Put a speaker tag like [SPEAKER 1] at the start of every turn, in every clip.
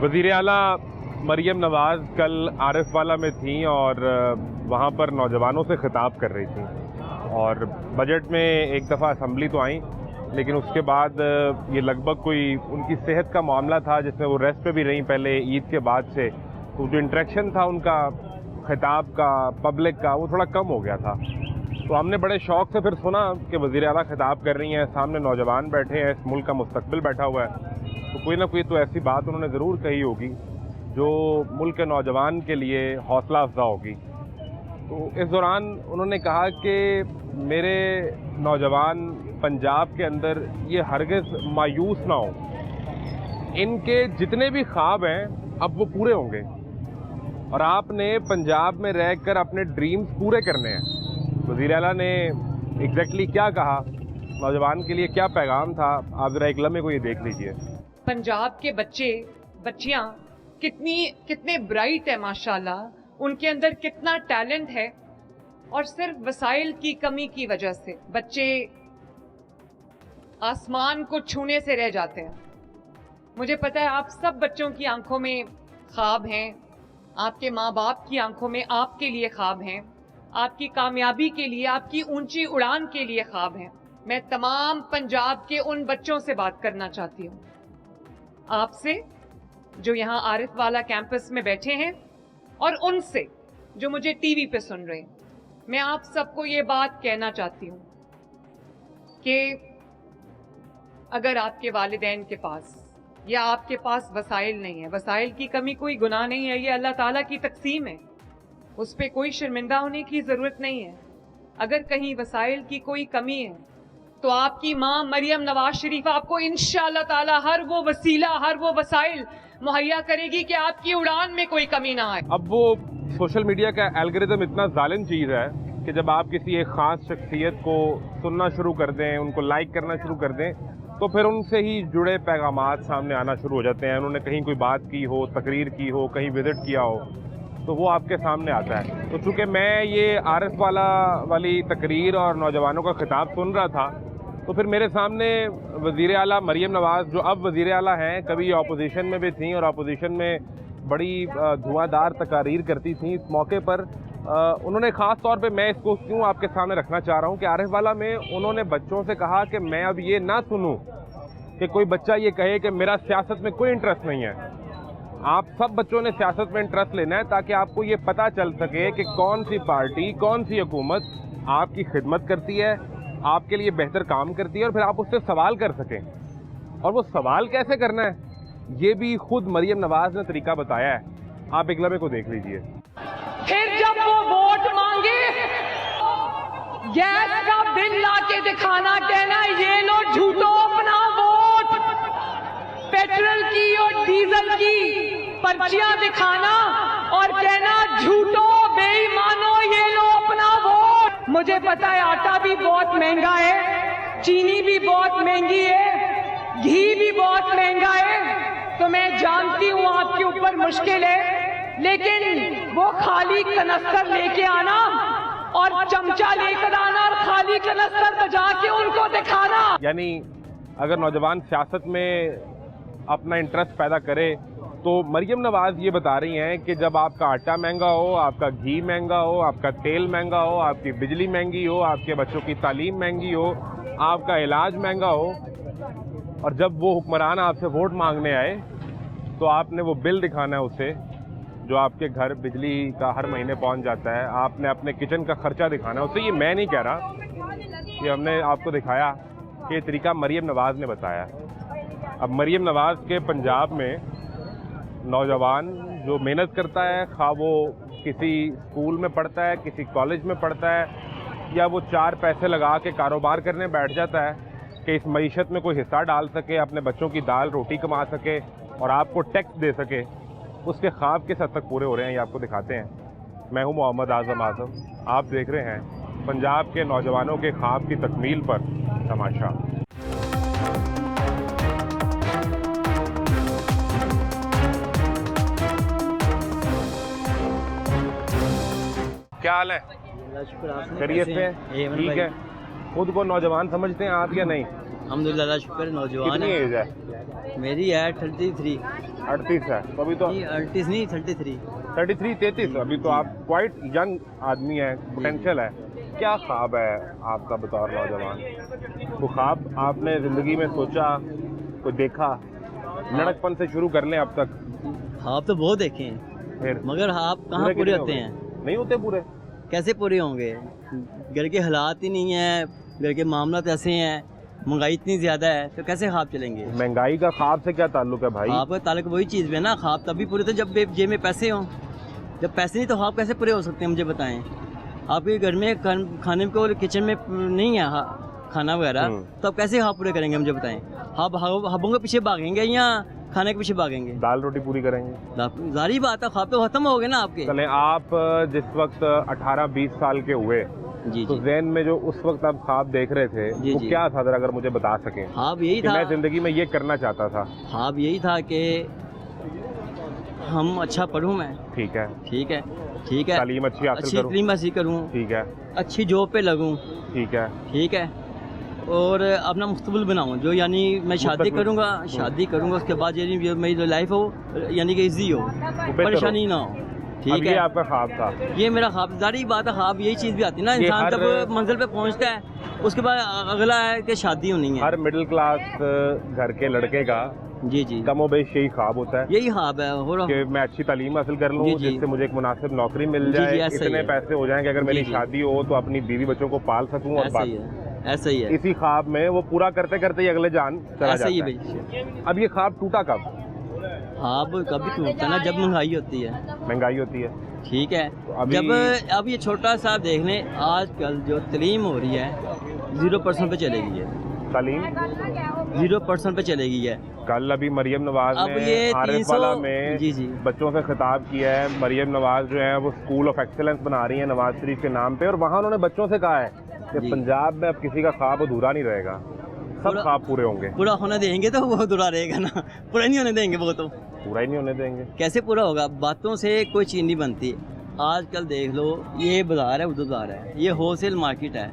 [SPEAKER 1] वज़ीर आला मरियम नवाज़ कल आरिफ वाला में थी और वहाँ पर नौजवानों से खिताब कर रही थी और बजट में एक दफ़ा असम्बली तो आई, लेकिन उसके बाद ये लगभग कोई उनकी सेहत का मामला था जिसमें वो रेस्ट पे भी रहीं पहले ईद के बाद से, तो जो इंटरेक्शन था उनका खिताब का, पब्लिक का, वो थोड़ा कम हो गया था। तो हमने बड़े शौक़ से फिर सुना कि वज़ीर आला खिताब कर रही हैं, सामने नौजवान बैठे हैं, इस मुल्क का मुस्तकबिल बैठा हुआ है, तो कोई ना कोई तो ऐसी बात उन्होंने ज़रूर कही होगी जो मुल्क के नौजवान के लिए हौसला अफजा होगी। तो इस दौरान उन्होंने कहा कि मेरे नौजवान पंजाब के अंदर ये हरगिज़ मायूस ना हो, इनके जितने भी ख्वाब हैं अब वो पूरे होंगे और आपने पंजाब में रहकर अपने ड्रीम्स पूरे करने हैं। वज़ीर आला ने एग्जैक्टली क्या कहा, नौजवान के लिए क्या पैगाम था, आप ज़रा एक लम्हे को ये देख लीजिए।
[SPEAKER 2] पंजाब के बच्चे बच्चियां कितने ब्राइट है माशाल्लाह, उनके अंदर कितना टैलेंट है और सिर्फ वसाइल की कमी की वजह से बच्चे आसमान को छूने से रह जाते हैं। मुझे पता है आप सब बच्चों की आंखों में ख्वाब हैं, आपके माँ बाप की आंखों में आपके लिए ख्वाब हैं, आपकी कामयाबी के लिए, आपकी ऊंची उड़ान के लिए ख्वाब हैं। मैं तमाम पंजाब के उन बच्चों से बात करना चाहती हूँ, आपसे जो यहाँ आरिफ वाला कैंपस में बैठे हैं और उनसे जो मुझे टीवी पे सुन रहे हैं। मैं आप सबको ये बात कहना चाहती हूँ कि अगर आपके वालिदैन के पास या आपके पास वसाइल नहीं है, वसाइल की कमी कोई गुनाह नहीं है, ये अल्लाह ताला की तकसीम है, उस पर कोई शर्मिंदा होने की ज़रूरत नहीं है। अगर कहीं वसाइल की कोई कमी है तो आपकी माँ मरियम नवाज शरीफ आपको इंशाअल्लाह ताला हर वो वसीला, हर वो वसाइल मुहैया करेगी कि आपकी उड़ान में कोई कमी ना आए।
[SPEAKER 1] अब वो सोशल मीडिया का एल्गोरिदम इतना जालिम चीज़ है कि जब आप किसी एक ख़ास शख्सियत को सुनना शुरू कर दें, उनको लाइक करना शुरू कर दें, तो फिर उनसे ही जुड़े पैगामात सामने आना शुरू हो जाते हैं। उन्होंने कहीं कोई बात की हो, तकरीर की हो, कहीं विजिट किया हो, तो वो आपके सामने आता है। तो चूँकि मैं ये आरिफ वाली तकरीर और नौजवानों का खिताब सुन रहा था, तो फिर मेरे सामने वज़ीर आला मरियम नवाज़, जो अब वज़ीर आला हैं, कभी अपोजिशन में भी थी और अपोजिशन में बड़ी धुआंधार तकारीर करती थी, इस मौके पर उन्होंने ख़ास तौर पे, मैं इसको क्यों आपके सामने रखना चाह रहा हूँ कि आरिफ वाला में उन्होंने बच्चों से कहा कि मैं अब ये ना सुनूँ कि कोई बच्चा ये कहे कि मेरा सियासत में कोई इंटरेस्ट नहीं है। आप सब बच्चों ने सियासत में इंटरेस्ट लेना है ताकि आपको ये पता चल सके कि कौन सी पार्टी, कौन सी हुकूमत आपकी खिदमत करती है, आपके लिए बेहतर काम करती है और फिर आप उससे सवाल कर सकें। और वो सवाल कैसे करना है ये भी खुद मरियम नवाज ने तरीका बताया है। आप एक लम्हे को देख लीजिए।
[SPEAKER 2] फिर जब वो वोट मांगे, गैस का बिल लाके दिखाना, कहना ये लो झूठो अपना वोट, पेट्रोल की और डीजल की पर्चियां दिखाना और कहना झूठो बेईमानो ये लो अपना वोट। मुझे पता है आटा भी बहुत महंगा है, चीनी भी बहुत महंगी है, घी भी बहुत महंगा है, तो मैं जानती हूँ आपके ऊपर मुश्किल है, लेकिन वो खाली कनस्तर लेके आना और चमचा लेकर आना और खाली कनस्तर बजा के उनको दिखाना।
[SPEAKER 1] यानी अगर नौजवान सियासत में अपना इंटरेस्ट पैदा करे तो मरियम नवाज ये बता रही हैं कि जब आपका आटा महंगा हो, आपका घी महंगा हो, आपका तेल महंगा हो, आपकी बिजली महंगी हो, आपके बच्चों की तालीम महंगी हो, आपका इलाज महंगा हो, और जब वो हुक्मरान आपसे वोट मांगने आए तो आपने वो बिल दिखाना है उसे, जो आपके घर बिजली का हर महीने पहुंच जाता है, आपने अपने किचन का खर्चा दिखाना है उसे। ये मैं नहीं कह रहा, ये हमने आपको दिखाया कि ये तरीका मरियम नवाज ने बताया। अब मरियम नवाज के पंजाब में नौजवान जो मेहनत करता है, खा वो किसी स्कूल में पढ़ता है, किसी कॉलेज में पढ़ता है, या वो चार पैसे लगा के कारोबार करने बैठ जाता है कि इस मईशत में कोई हिस्सा डाल सके, अपने बच्चों की दाल रोटी कमा सके और आपको टैक्स दे सके, उसके ख्वाब किस हद तक पूरे हो रहे हैं ये आपको दिखाते हैं। मैं हूं मोहम्मद आज़म, आप देख रहे हैं पंजाब के नौजवानों के ख्वाब की तकमील पर तमाशा। क्या हाल है? खैरियत से? ठीक है। खुद को नौजवान समझते हैं आप या नहीं?
[SPEAKER 3] अल्हम्दुलिल्लाह शुक्र, नौजवान।
[SPEAKER 1] कितनी एज है?
[SPEAKER 3] मेरी है 33।
[SPEAKER 1] 38 है, तो अभी तो
[SPEAKER 3] 38 नहीं 33।
[SPEAKER 1] 33 अभी तो आप क्वाइट यंग आदमी है, पोटेंशियल है। क्या ख्वाब है आपका बतौर नौजवान? वो ख्वाब आपने ज़िंदगी में सोचा, कोई देखा? लड़कपन से शुरू कर लें अब तक।
[SPEAKER 3] ख्वाब तो बहुत देखे हैं,
[SPEAKER 1] फिर
[SPEAKER 3] मगर ख्वाब कहाँ पूरे होते हैं?
[SPEAKER 1] नहीं होते पूरे।
[SPEAKER 3] कैसे पूरे होंगे? घर के हालात ही नहीं है, घर के मामला ऐसे हैं, महंगाई इतनी ज़्यादा है, तो कैसे ख्वाब चलेंगे?
[SPEAKER 1] महंगाई का ख्वाब से क्या ताल्लुक है भाई?
[SPEAKER 3] आपका ताल्लुक वही चीज़ में ना, ख्वाब तभी पूरे थे जब जेब में पैसे हों। जब पैसे नहीं तो ख्वाब कैसे पूरे हो सकते हैं, मुझे बताएं। आपके घर में खाने को किचन में नहीं है खाना वगैरह, तो आप कैसे ख्वाब पूरे करेंगे, मुझे बताएं। ख्वाबों के पीछे भागेंगे या खाने के पीछे भागेंगे?
[SPEAKER 1] दाल रोटी पूरी करेंगे।
[SPEAKER 3] जारी बात है, ख्वाब तो खत्म हो गए ना आपके।
[SPEAKER 1] चले, आप जिस वक्त 18-20 साल के हुए,
[SPEAKER 3] जी
[SPEAKER 1] तो
[SPEAKER 3] जी,
[SPEAKER 1] ज़हन में जो उस वक्त आप ख्वाब देख रहे थे,
[SPEAKER 3] जी
[SPEAKER 1] वो
[SPEAKER 3] जी,
[SPEAKER 1] क्या था, जरा अगर मुझे बता सकें।
[SPEAKER 3] ख्वाब यही
[SPEAKER 1] कि
[SPEAKER 3] था,
[SPEAKER 1] मैं जिंदगी में ये करना चाहता था।
[SPEAKER 3] ख्वाब यही था कि हम अच्छा पढ़ूं मैं,
[SPEAKER 1] ठीक है,
[SPEAKER 3] ठीक है, ठीक है,
[SPEAKER 1] तालीम अच्छी हासिल
[SPEAKER 3] अच्छी
[SPEAKER 1] करूं,
[SPEAKER 3] तालीम हासिल करूं,
[SPEAKER 1] ठीक है,
[SPEAKER 3] अच्छी जॉब पे लगूं,
[SPEAKER 1] ठीक है,
[SPEAKER 3] ठीक है, और अपना मुस्तकबिल बनाऊं, जो यानी मैं शादी
[SPEAKER 1] मुस्तकबिल।
[SPEAKER 3] करूंगा, शादी करूंगा, उसके बाद यानी जो मेरी लाइफ हो यानी कि इजी हो, परेशानी ना हो, ठीक
[SPEAKER 1] अब ये
[SPEAKER 3] है।
[SPEAKER 1] आपका ख्वाब था।
[SPEAKER 3] ये मेरा ख्वाब, जारी बात है, ख्वाब यही चीज़ भी आती है ना,
[SPEAKER 1] ये
[SPEAKER 3] इंसान
[SPEAKER 1] हर-
[SPEAKER 3] जब मंजिल पे पहुंचता है उसके बाद अगला है कि शादी होनी है।
[SPEAKER 1] हर मिडिल क्लास घर के लड़के का
[SPEAKER 3] जी जी,
[SPEAKER 1] कमोबेश यही ख्वाब होता है
[SPEAKER 3] यही ख्वाब है। और
[SPEAKER 1] कि मैं अच्छी तालीम हासिल कर लूँ,
[SPEAKER 3] जी, जी।
[SPEAKER 1] जिससे मुझे एक मुनासिब नौकरी मिल
[SPEAKER 3] जी,
[SPEAKER 1] जाए,
[SPEAKER 3] जी, ऐसा ही
[SPEAKER 1] इतने
[SPEAKER 3] है।
[SPEAKER 1] पैसे हो जाएं कि अगर मेरी
[SPEAKER 3] जी, जी।
[SPEAKER 1] शादी हो तो अपनी बीवी बच्चों को पाल सकूं, और
[SPEAKER 3] ऐसा ही
[SPEAKER 1] बात
[SPEAKER 3] है, ऐसा ही है,
[SPEAKER 1] इसी ख्वाब में वो पूरा करते करते ही अगले जान चला
[SPEAKER 3] ऐसा ही
[SPEAKER 1] जाता
[SPEAKER 3] है
[SPEAKER 1] है।
[SPEAKER 3] भाई।
[SPEAKER 1] अब ये ख्वाब टूटा कब?
[SPEAKER 3] ख्वाब कभी टूटता है ना, जब महंगाई होती है,
[SPEAKER 1] महंगाई होती है,
[SPEAKER 3] ठीक है।
[SPEAKER 1] अभी-
[SPEAKER 3] जब अब ये छोटा सा देख लें, आजकल जो तलीम हो रही है 0% पे चलेगी है,
[SPEAKER 1] तालीम
[SPEAKER 3] 0% पे चलेगी है।
[SPEAKER 1] कल अभी मरियम नवाज
[SPEAKER 3] अब
[SPEAKER 1] ने
[SPEAKER 3] ये
[SPEAKER 1] आरिफ
[SPEAKER 3] 300
[SPEAKER 1] वाला में
[SPEAKER 3] जी जी,
[SPEAKER 1] बच्चों से खिताब किया है। मरियम नवाज जो है वो स्कूल ऑफ एक्सीलेंस बना रही है नवाज शरीफ के नाम पे, और वहाँ उन्होंने बच्चों से कहा है कि
[SPEAKER 3] जी।
[SPEAKER 1] पंजाब में अब किसी का ख्वाब अधूरा नहीं रहेगा, सब
[SPEAKER 3] पूरा-
[SPEAKER 1] ख्वाब पूरे होंगे।
[SPEAKER 3] पूरा होने देंगे तो वो अधूरा रहेगा ना, पूरा नहीं होने देंगे वो तो।
[SPEAKER 1] पूरा ही नहीं होने देंगे।
[SPEAKER 3] कैसे पूरा होगा? बातों से कोई चीज़ नहीं बनती। आजकल देख लो, ये बाज़ार है, उधर बाज़ार है, ये होलसेल मार्केट है।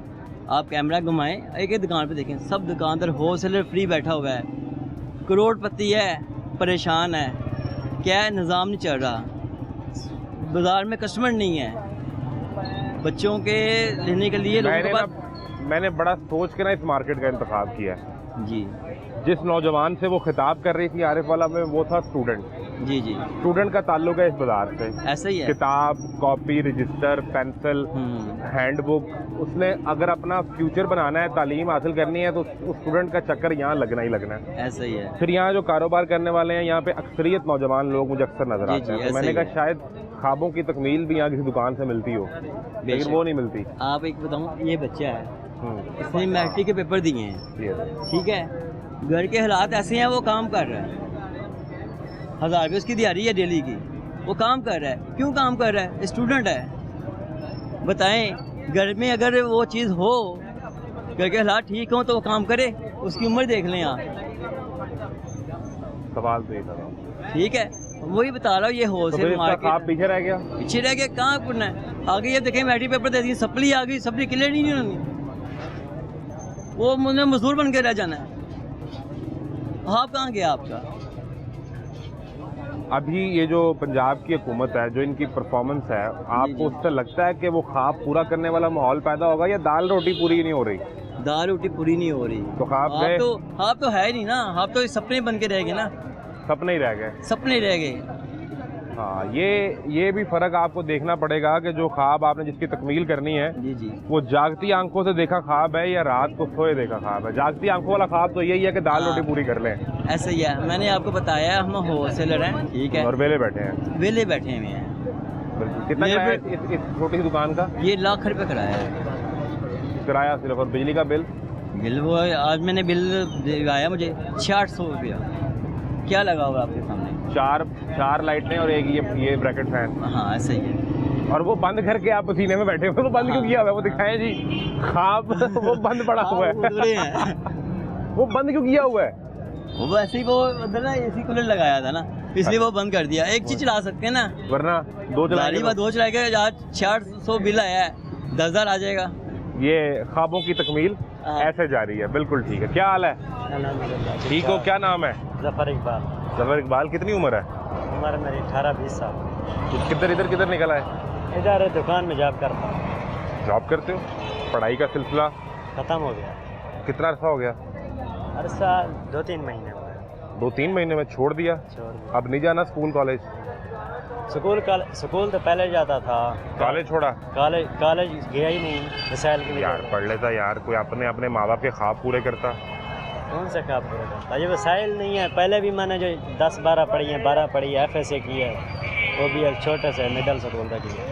[SPEAKER 3] आप कैमरा घुमाएं, एक एक दुकान पे देखें, सब दुकानदार होलसेलर फ्री बैठा हुआ है, करोड़पति है, परेशान है, क्या है, निज़ाम नहीं चल रहा, बाज़ार में कस्टमर नहीं है, बच्चों के लेने के लिए लोगों के पास।
[SPEAKER 1] मैंने बड़ा सोच के ना इस मार्केट का इंतखाब किया है।
[SPEAKER 3] जी
[SPEAKER 1] जिस नौजवान से वो खिताब कर रही थी आरिफ वाला में, वो था स्टूडेंट।
[SPEAKER 3] जी जी,
[SPEAKER 1] स्टूडेंट का ताल्लुक है इस बाजार से।
[SPEAKER 3] ऐसा ही है।
[SPEAKER 1] किताब, कॉपी, रजिस्टर, पेंसिल, हैंडबुक, उसने अगर अपना फ्यूचर बनाना है, तालीम हासिल करनी है, तो उस स्टूडेंट का चक्कर यहाँ लगना ही लगना है।
[SPEAKER 3] ऐसा ही है।
[SPEAKER 1] फिर यहाँ जो कारोबार करने वाले हैं, यहाँ पे अक्सरियत नौजवान लोग मुझे अक्सर नजर
[SPEAKER 3] जी,
[SPEAKER 1] आते हैं।
[SPEAKER 3] जी,
[SPEAKER 1] तो
[SPEAKER 3] ऐसा
[SPEAKER 1] मैंने
[SPEAKER 3] ही
[SPEAKER 1] कहा
[SPEAKER 3] है।
[SPEAKER 1] शायद ख्वाबों की तकमील भी यहाँ किसी दुकान से मिलती हो, लेकिन
[SPEAKER 3] बेशक।
[SPEAKER 1] वो नहीं मिलती।
[SPEAKER 3] आप एक बताऊँ, ये बच्चा है,
[SPEAKER 1] हम्म,
[SPEAKER 3] इसने मैट्रिक के पेपर दिए हैं,
[SPEAKER 1] ये।
[SPEAKER 3] ठीक है, घर के हालात ऐसे हैं, वो काम कर रहा है, 1000 रुपये उसकी दिहाड़ी है डेली की, वो काम कर रहा है। क्यों काम कर रहा है? स्टूडेंट है। बताएं, घर में अगर वो चीज़ हो, घर के हालात ठीक हों, तो वो काम करे। उसकी उम्र देख लें आप,
[SPEAKER 1] सवाल तो ये था।
[SPEAKER 3] ठीक है, वही बता रहा हूँ, ये
[SPEAKER 1] तो फिर
[SPEAKER 3] होलसेल
[SPEAKER 1] इसका ख्वाब
[SPEAKER 3] मार्केट
[SPEAKER 1] पीछे रह गया।
[SPEAKER 3] पीछे रह गया, कहाँ करना है आगे? ये देखें, मैट्रिक पेपर दे दिए, सप्ली आ गई, सप्ली क्लियर ही नहीं होनी, वो मुझे मजदूर बन के रह जाना है। आप कहाँ गया आपका?
[SPEAKER 1] अभी ये जो पंजाब की हुकूमत है, जो इनकी परफॉर्मेंस है, आपको उससे लगता है कि वो ख्वाब पूरा करने वाला माहौल पैदा होगा, या दाल रोटी पूरी नहीं हो रही?
[SPEAKER 3] दाल रोटी पूरी नहीं हो रही
[SPEAKER 1] तो ख्वाब गए,
[SPEAKER 3] आप तो है नहीं ना, आप तो सपने बन के रह गए ना,
[SPEAKER 1] सपने ही रह गए।
[SPEAKER 3] सपने रह गए।
[SPEAKER 1] हाँ, ये भी फर्क आपको देखना पड़ेगा कि जो ख्वाब आपने जिसकी तकमील करनी है,
[SPEAKER 3] जी जी,
[SPEAKER 1] वो जागती आंखों से देखा ख्वाब है या रात को सोए देखा ख्वाब है। जागती आंखों वाला ख्वाब तो यही है कि दाल रोटी पूरी कर लें।
[SPEAKER 3] ऐसा ही है। मैंने आपको बताया, हम होलसेलर हैं, ठीक है,
[SPEAKER 1] और वेले बैठे हैं।
[SPEAKER 3] वेले बैठे हुए हैं।
[SPEAKER 1] कितना
[SPEAKER 3] ये
[SPEAKER 1] किराया है इस छोटी सी दुकान का?
[SPEAKER 3] ये लाख रुपये कराया है
[SPEAKER 1] किराया सिर्फ, और बिजली का बिल?
[SPEAKER 3] बिल वो आज मैंने बिल आया मुझे 600 रुपया। क्या लगा हुआ आपके सामने?
[SPEAKER 1] चार लाइटें और एक ये ब्रैकेट फैन।
[SPEAKER 3] हाँ, ऐसा ही है।
[SPEAKER 1] और वो बंद करके आप पसीने में बैठे हुए, वो बंद क्यों किया हुआ है? वो दिखाएं जी ख्वाब, वो बंद पड़ा हुआ है। वो बंद क्यों किया हुआ है?
[SPEAKER 3] वो वैसे ही वो अंदर ना एसी कूलर लगाया था ना, इसलिए वो बंद कर दिया। एक चीज चला सकते हैं ना,
[SPEAKER 1] वरना दो
[SPEAKER 3] चला के आज 600 बिल आया है, 10,000 आ जाएगा।
[SPEAKER 1] ये ख्वाबों की तकमील ऐसे जारी है। बिल्कुल ठीक है। क्या हाल है? ठीक हो? क्या नाम है?
[SPEAKER 3] जफर इकबाल।
[SPEAKER 1] जफर इकबाल, कितनी उम्र है?
[SPEAKER 4] उम्र मेरी 18-20 साल।
[SPEAKER 1] किधर निकला है?
[SPEAKER 4] इधर दुकान में जॉब करता हूँ।
[SPEAKER 1] जॉब करते हो? पढ़ाई का सिलसिला
[SPEAKER 4] ख़त्म हो गया।
[SPEAKER 1] कितना अर्सा हो गया?
[SPEAKER 4] अरसा 2-3 महीने हुए हैं।
[SPEAKER 1] 2-3 महीने में छोड़ दिया?
[SPEAKER 4] छोड़ दिया।
[SPEAKER 1] अब नहीं जाना स्कूल कॉलेज?
[SPEAKER 4] स्कूल तो पहले जाता था।
[SPEAKER 1] कॉलेज छोड़ा?
[SPEAKER 4] कॉलेज गया ही नहीं, मिसाइल की
[SPEAKER 1] यार पढ़ लेता यार, कोई अपने माँ बाप के ख्वाब पूरे करता।
[SPEAKER 4] कौन सा ख्वाब पूरा करता? ये वसाइल नहीं है। पहले भी मैंने जो 10-12 पढ़ी है, 12 पढ़ी है, FSA की है, वो भी एक छोटे से मिडिल स्कूल तक की है।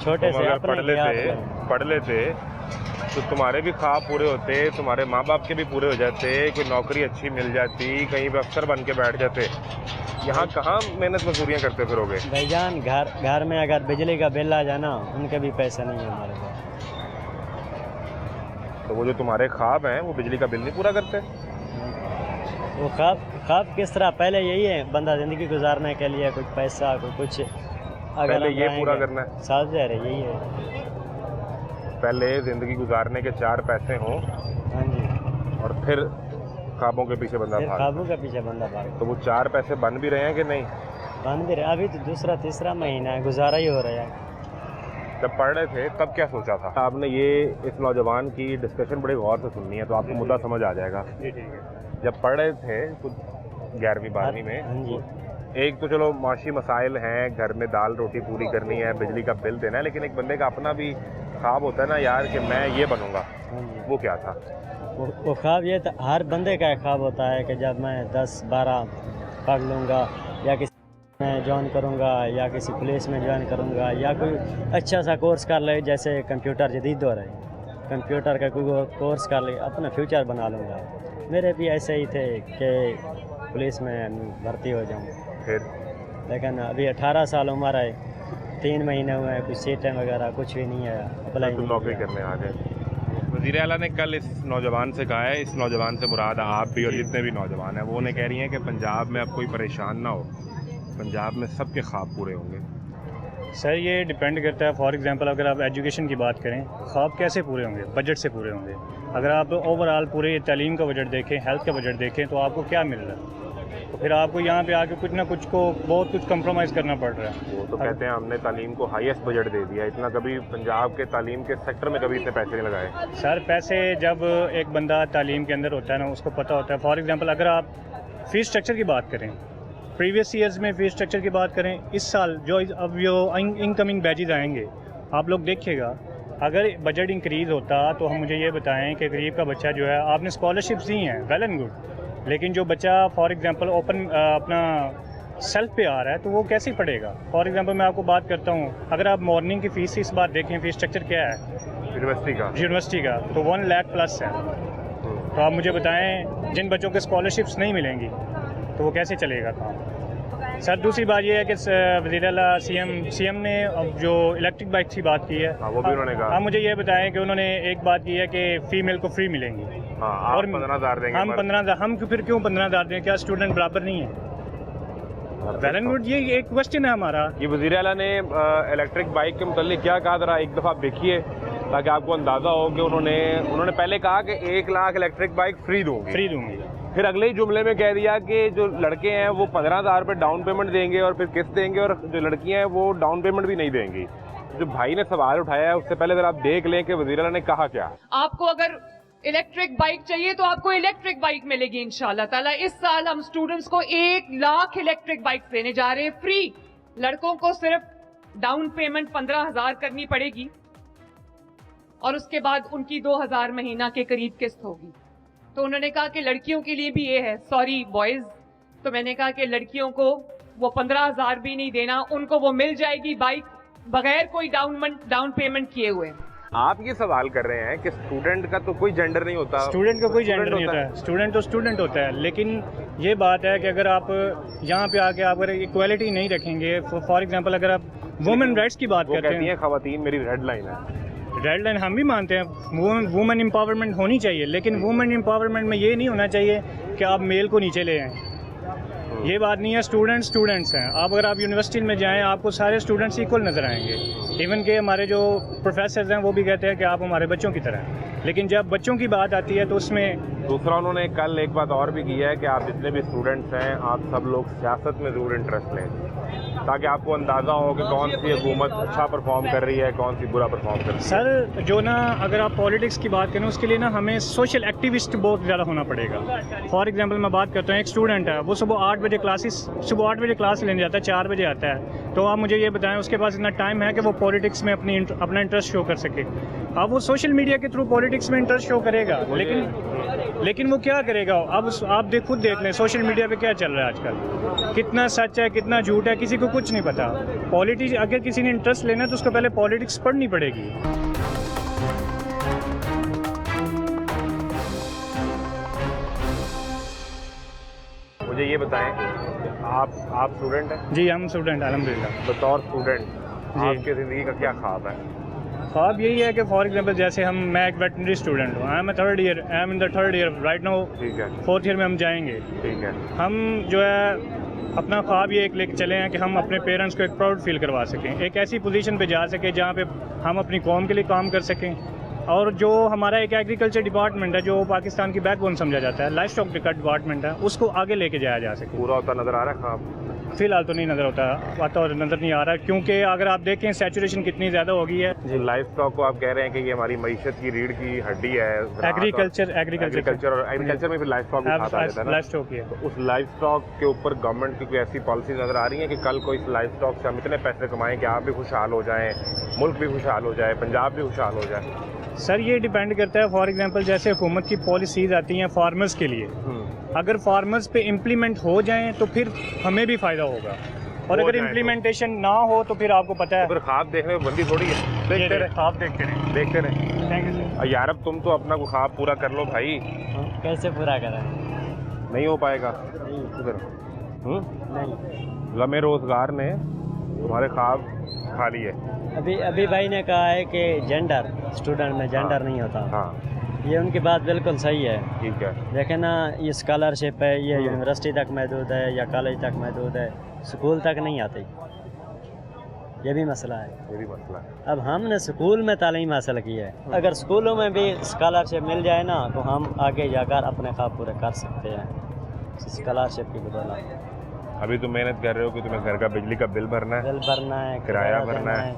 [SPEAKER 4] छोटे से
[SPEAKER 1] पढ़ लेते तो तुम्हारे भी ख्वाब पूरे होते, तुम्हारे माँ बाप के भी पूरे हो जाते, कोई नौकरी अच्छी मिल जाती, कहीं भी अफसर बन के बैठ जाते। यहाँ कहाँ मेहनत मजदूरियाँ करते फिरोगे?
[SPEAKER 4] भाईजान घर में अगर बिजली का बिल आ जाना, उनके भी पैसे नहीं है हमारे पास।
[SPEAKER 1] तो वो जो तुम्हारे ख्वाब हैं वो बिजली का बिल नहीं पूरा करते?
[SPEAKER 4] वो ख्वाब किस तरह? पहले यही है बंदा ज़िंदगी गुजारने के लिए कुछ पैसा कुछ अगर
[SPEAKER 1] पहले ये पूरा करना है।
[SPEAKER 4] साथ जा रहे यही है।
[SPEAKER 1] पहले ज़िंदगी गुजारने के 4 पैसे हों,
[SPEAKER 4] हाँ जी,
[SPEAKER 1] और फिर ख्वाबों के पीछे बंदा भागे।
[SPEAKER 4] ख्वाबों के पीछे बंदा भागे।
[SPEAKER 1] तो वो 4 पैसे बन भी रहे हैं कि नहीं?
[SPEAKER 4] बन भी रहे। अभी तो दूसरा तीसरा महीना है, गुजारा ही हो रहा है।
[SPEAKER 1] जब पढ़ रहे थे तब क्या सोचा था आपने? ये इस नौजवान की डिस्कशन बड़े गौर से सुननी है तो आपको मुद्दा समझ आ जाएगा। जब पढ़ रहे थे कुछ 11वीं 12वीं में,
[SPEAKER 4] हाँ जी,
[SPEAKER 1] एक तो चलो माशी मसाइल हैं, घर में दाल रोटी पूरी करनी है, बिजली का बिल देना है, लेकिन एक बंदे का अपना भी ख्वाब होता है ना यार कि मैं ये बनूंगा।
[SPEAKER 4] हाँ जी।
[SPEAKER 1] वो क्या था?
[SPEAKER 4] वो ख्वाब ये था, हर बंदे का ख्वाब होता है कि जब मैं 10-12 पढ़ लूँगा, या किसी में ज्वाइन करूँगा, या किसी पुलिस में ज्वाइन करूँगा, या कोई अच्छा सा कोर्स कर ले, जैसे कंप्यूटर जदीद हो रहा है, कंप्यूटर का कोई कोर्स कर ले, अपना फ्यूचर बना लूँगा। मेरे भी ऐसे ही थे कि पुलिस में भर्ती हो जाऊँ,
[SPEAKER 1] फिर
[SPEAKER 4] लेकिन अभी 18 साल उम्र है, 3 महीने हुए हैं, कुछ सीटें वगैरह कुछ भी नहीं है, अप्लाई
[SPEAKER 1] तुम नौकरी करने आ गए। वज़ीर आला ने कल इस नौजवान से कहा है, इस नौजवान से मुराद आप भी और जितने भी नौजवान हैं, वो उन्हें कह रही हैं कि पंजाब में अब कोई परेशान ना हो, पंजाब में सबके ख्वाब पूरे होंगे।
[SPEAKER 5] सर ये डिपेंड करता है। फॉर एग्जांपल अगर आप एजुकेशन की बात करें, ख्वाब कैसे पूरे होंगे? बजट से पूरे होंगे। अगर आप ओवरऑल पूरे तालीम का बजट देखें, हेल्थ का बजट देखें, तो आपको क्या मिल रहा है? तो फिर आपको यहाँ पे आके कुछ ना कुछ को बहुत कुछ कंप्रोमाइज़ करना पड़ रहा है।
[SPEAKER 1] वो तो कहते हैं हमने तालीम को हाईएस्ट बजट दे दिया, इतना कभी पंजाब के तालीम के सेक्टर में कभी इतने पैसे नहीं लगाए।
[SPEAKER 5] सर पैसे जब एक बंदा तालीम के अंदर होता है ना, उसको पता होता है। फॉर एग्जांपल अगर आप फ़ीस स्ट्रक्चर की बात करें, प्रीवियस ईयर्स में फ़ीस स्ट्रक्चर की बात करें, इस साल जो अब जो इनकमिंग बैचेज आएंगे, आप लोग देखिएगा, अगर बजट इंक्रीज़ होता तो हम मुझे ये बताएं कि गरीब का बच्चा जो है, आपने स्कॉलरशिप्स दी हैं, वेल एंड गुड, लेकिन जो बच्चा फॉर एग्जांपल ओपन अपना सेल्फ पे आ रहा है तो वो कैसे पढ़ेगा? फॉर एग्जांपल मैं आपको बात करता हूँ, अगर आप मॉर्निंग की फ़ीस इस बार देखें, फ़ीस स्ट्रक्चर क्या है यूनिवर्सिटी का, तो 1 लाख प्लस है। तो आप मुझे बताएं, जिन बच्चों के स्कॉलरशिप्स नहीं मिलेंगी तो वो कैसे चलेगा काम? सर दूसरी बात ये है कि वज़ीर आला सीएम ने अब जो इलेक्ट्रिक बाइक की बात की है,
[SPEAKER 1] वो भी उन्होंने कहा।
[SPEAKER 5] आप मुझे ये बताएं कि उन्होंने एक बात की है कि फीमेल को फ्री मिलेंगी,
[SPEAKER 1] और 15,000 देंगे।
[SPEAKER 5] हम 15,000, हम फिर क्यों 15,000 दें? क्या स्टूडेंट बराबर नहीं है? वेल एंड गुड, ये एक क्वेश्चन है हमारा।
[SPEAKER 1] ये वज़ीर आला ने इलेक्ट्रिक बाइक के मुताल्लिक क्या कहा, जरा एक दफ़ा देखिए ताकि आपको अंदाज़ा हो कि उन्होंने पहले कहा कि 1 लाख इलेक्ट्रिक बाइक फ्री दूंगी, फिर अगले ही जुमले में कह दिया कि जो लड़के हैं वो 15,000 रुपये डाउन पेमेंट देंगे और फिर किस्त देंगे, और जो लड़कियां हैं वो डाउन पेमेंट भी नहीं देंगी। जो भाई ने सवाल उठाया है उससे पहले अगर आप देख लें कि वज़ीर आला ने कहा क्या।
[SPEAKER 2] आपको अगर इलेक्ट्रिक बाइक चाहिए तो आपको इलेक्ट्रिक बाइक मिलेगी इंशाल्लाह ताला। इस साल हम स्टूडेंट्स को 1 लाख इलेक्ट्रिक बाइक देने जा रहे हैं फ्री। लड़कों को सिर्फ डाउन पेमेंट 15,000 करनी पड़ेगी और उसके बाद उनकी 2,000 महीना के करीब किस्त होगी। तो उन्होंने कहा कि लड़कियों के लिए भी ये है, सॉरी बॉयज, तो मैंने कहा कि लड़कियों को वो 15,000 भी नहीं देना, उनको वो मिल जाएगी बाइक बगैर कोई डाउन पेमेंट किए हुए।
[SPEAKER 1] आप ये सवाल कर रहे हैं कि स्टूडेंट का तो कोई जेंडर नहीं होता।
[SPEAKER 5] स्टूडेंट का कोई जेंडर नहीं होता है, स्टूडेंट तो स्टूडेंट होता है, लेकिन ये बात है कि अगर आप यहाँ पे आके आप अगर इक्वालिटी नहीं रखेंगे, फॉर एग्जांपल अगर आप वुमेन राइट्स की बात करते हैं,
[SPEAKER 1] खवातीन मेरी रेड लाइन है,
[SPEAKER 5] रेड लाइन हम भी मानते हैं, वुमेन एम्पावरमेंट होनी चाहिए, लेकिन वुमेन एम्पावरमेंट में ये नहीं होना चाहिए कि आप मेल को नीचे ले आएँ। ये बात नहीं है, स्टूडेंट्स हैं। आप अगर आप यूनिवर्सिटी में जाएं आपको सारे स्टूडेंट्स इक्वल नज़र आएंगे। इवन के हमारे जो प्रोफेसर्स हैं वो भी कहते हैं कि आप हमारे बच्चों की तरह हैं। लेकिन जब बच्चों की बात आती है तो उसमें
[SPEAKER 1] दूसरा उन्होंने कल एक बात और भी की है कि आप जितने भी स्टूडेंट्स हैं आप सब लोग सियासत में ज़रूर इंटरेस्ट लें, ताकि आपको अंदाज़ा हो कि कौन सी हुकूमत अच्छा परफॉर्म कर रही है, कौन सी बुरा परफॉर्म कर रही है।
[SPEAKER 5] सर जो ना अगर आप पॉलिटिक्स की बात करें उसके लिए ना हमें सोशल एक्टिविस्ट बहुत ज़्यादा होना पड़ेगा। फॉर एग्जांपल मैं बात करता हूँ, एक स्टूडेंट है वो सुबह 8 बजे क्लास लेने जाता है, 4 बजे आता है, तो आप मुझे ये बताएं उसके पास इतना टाइम है कि वो पॉलिटिक्स में अपना इंटरेस्ट शो कर सके? अब वो सोशल मीडिया के थ्रू पॉलिटिक्स में इंटरेस्ट शो करेगा, लेकिन वो क्या करेगा? अब आप खुद देख लें सोशल मीडिया पे क्या चल रहा है आजकल, कितना सच है कितना झूठ है किसी को कुछ नहीं पता। पॉलिटिक्स अगर किसी ने इंटरेस्ट लेना है तो उसको पहले पॉलिटिक्स पढ़नी पड़ेगी।
[SPEAKER 1] मुझे ये बताएं, आप स्टूडेंट हैं?
[SPEAKER 5] जी हम स्टूडेंट अल्हम्दुलिल्लाह।
[SPEAKER 1] बतौर स्टूडेंट आपकी ज़िंदगी का क्या ख्वाब है?
[SPEAKER 5] ख्वाब यही है कि फॉर एग्जांपल जैसे मैं एक वेटनरी स्टूडेंट हूँ, I am in the third year right now,
[SPEAKER 1] ठीक है,
[SPEAKER 5] 4th ईयर में हम जाएंगे।
[SPEAKER 1] ठीक है।
[SPEAKER 5] हम जो है अपना ख्वाब ये एक लेके चले हैं कि हम अपने पेरेंट्स को एक प्राउड फील करवा सकें, एक ऐसी पोजीशन पे जा सकें जहाँ पे हम अपनी कौम के लिए काम कर सकें। और जो हमारा एक एग्रीकल्चर डिपार्टमेंट है जो पाकिस्तान की बैकबोन समझा जाता है, लाइफ स्टॉक डिपार्टमेंट है, उसको आगे लेके जाया जा सके।
[SPEAKER 1] पूरा होता नज़र आ रहा है ख्वाब?
[SPEAKER 5] फिलहाल तो नहीं नज़र आता और नज़र नहीं आ रहा, क्योंकि अगर आप देखें सैचुरेशन कितनी ज़्यादा हो गई है।
[SPEAKER 1] जी, लाइफ स्टॉक को आप कह रहे हैं कि ये हमारी मईशत की रीढ़ की हड्डी है। एग्रीकल्चर में भी लाइफ स्टॉक आता है ना,
[SPEAKER 5] लाइफ स्टॉक ही है।
[SPEAKER 1] तो उस लाइफ स्टॉक के ऊपर गवर्नमेंट की कोई ऐसी पॉलिसी नज़र आ रही है कि कल को इस लाइफ स्टॉक से हम इतने पैसे कमाएं कि आप भी खुशहाल हो जाएं, मुल्क भी खुशहाल हो जाए, पंजाब भी खुशहाल हो जाए?
[SPEAKER 5] सर ये डिपेंड करता है, फॉर एग्जांपल जैसे हुकूमत की पॉलिसीज़ आती हैं फार्मर्स के लिए, अगर फार्मर्स पे इम्प्लीमेंट हो जाएं तो फिर हमें भी फ़ायदा होगा, और अगर इम्प्लीमेंटेशन ना हो तो फिर आपको पता है
[SPEAKER 1] फिर ख्वाब देखने में बंदी थोड़ी है। देखते रहे
[SPEAKER 5] ख्वाब देखते रहे। Thank you sir.
[SPEAKER 1] यार अब तुम तो अपना कोई ख्वाब पूरा कर लो भाई।
[SPEAKER 4] कैसे पूरा करें?
[SPEAKER 1] नहीं हो पाएगा इधर।
[SPEAKER 4] नहीं,
[SPEAKER 1] गमे रोजगार ने तुम्हारे ख्वाब खा लिए।
[SPEAKER 4] अभी भाई ने कहा है कि जेंडर स्टूडेंट में जेंडर नहीं होता।
[SPEAKER 1] हाँ,
[SPEAKER 4] ये उनकी बात बिल्कुल सही है।
[SPEAKER 1] ठीक है।
[SPEAKER 4] देखें ना, ये स्कॉलरशिप है, ये यूनिवर्सिटी तक महदूद है या कॉलेज तक महदूद है, स्कूल तक नहीं आती। ये भी मसला है।
[SPEAKER 1] ये भी मसला है।
[SPEAKER 4] अब हमने स्कूल में तालीम हासिल की है, अगर स्कूलों में भी स्कॉलरशिप मिल जाए ना तो हम आगे जाकर अपने ख्वाब पूरे कर सकते हैं स्कॉलरशिप की बदौलत।
[SPEAKER 1] अभी तुम मेहनत कर रहे हो कि तुम्हें घर का बिजली का बिल भरना है,
[SPEAKER 4] बिल भरना है,
[SPEAKER 1] किराया भरना है,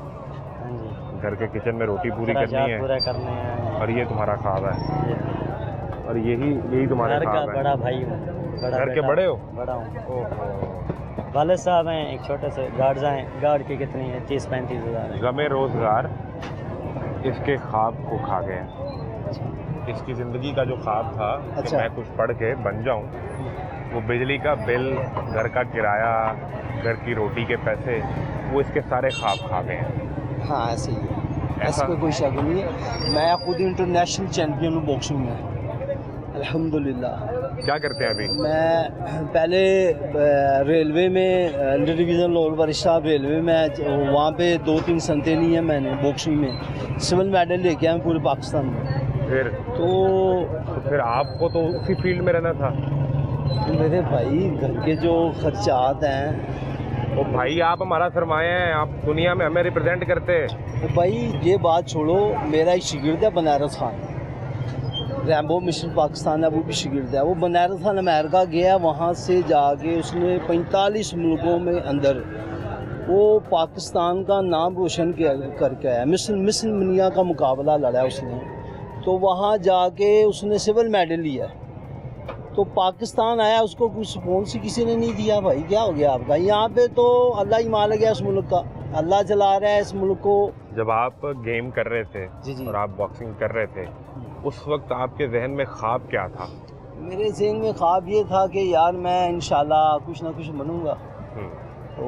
[SPEAKER 4] हाँ जी,
[SPEAKER 1] घर के किचन में रोटी पूरी करनी है,
[SPEAKER 4] पूरे करने हैं,
[SPEAKER 1] और ये तुम्हारा ख्वाब है। और यही तुम्हारा
[SPEAKER 4] घर का
[SPEAKER 1] ख्वाब है।
[SPEAKER 4] बड़ा भाई हूँ,
[SPEAKER 1] घर के बड़े हो?
[SPEAKER 4] बड़ा हूँ।
[SPEAKER 1] ओहो।
[SPEAKER 4] वालिद साहब हैं, एक छोटे से गार्ड की कितनी है, 30-35 हज़ार है।
[SPEAKER 1] गमे रोजगार इसके ख्वाब को खा गए। इसकी ज़िंदगी का जो ख्वाब था कि मैं कुछ पढ़ के बन जाऊं, वो बिजली का बिल, घर का किराया, घर की रोटी के पैसे, वो इसके सारे ख्वाब खा गए हैं।
[SPEAKER 6] हाँ ऐसे ही है, ऐसा कोई शक नहीं है। मैं खुद इंटरनेशनल चैम्पियन हूँ बॉक्सिंग में अल्हम्दुलिल्लाह।
[SPEAKER 1] क्या करते हैं अभी?
[SPEAKER 6] मैं पहले रेलवे में अंडर डिवीज़न लोअर वरिष्ठा रेलवे में, वहाँ पे 2-3 संते ली हैं मैंने बॉक्सिंग में, सिविल मेडल लेके आए पूरे पाकिस्तान में।
[SPEAKER 1] फिर
[SPEAKER 6] तो
[SPEAKER 1] फिर आपको तो उसी फील्ड में रहना था।
[SPEAKER 6] मेरे भाई घर के जो खर्चात हैं,
[SPEAKER 1] वो भाई आप हमारा सरमाया हैं, आप दुनिया में हमें रिप्रेजेंट करते हैं।
[SPEAKER 6] तो भाई ये बात छोड़ो, मेरा एक शागिर्द है बनारस खान, रैम्बो मिशन पाकिस्तान है, वो भी शागिर्द है। वो बनारस खान अमेरिका गया, वहाँ से जाके उसने 45 मुल्कों में अंदर वो पाकिस्तान का नाम रोशन करके आया। मिस दुनिया का मुकाबला लड़ा उसने, तो वहाँ जाके उसने सिविल मेडल लिया। तो पाकिस्तान आया, उसको कुछ स्पॉन्सर किसी ने नहीं दिया। भाई क्या हो गया आपका? यहाँ पे तो अल्लाह ही मालिक है इस मुल्क का, अल्लाह चला रहा है इस मुल्क को।
[SPEAKER 1] जब आप गेम कर रहे थे
[SPEAKER 6] जी।
[SPEAKER 1] और आप बॉक्सिंग कर रहे थे, उस वक्त आपके जहन में ख्वाब क्या था?
[SPEAKER 6] मेरे जहन में ख्वाब ये था कि यार मैं इंशाल्लाह कुछ ना कुछ बनूंगा। तो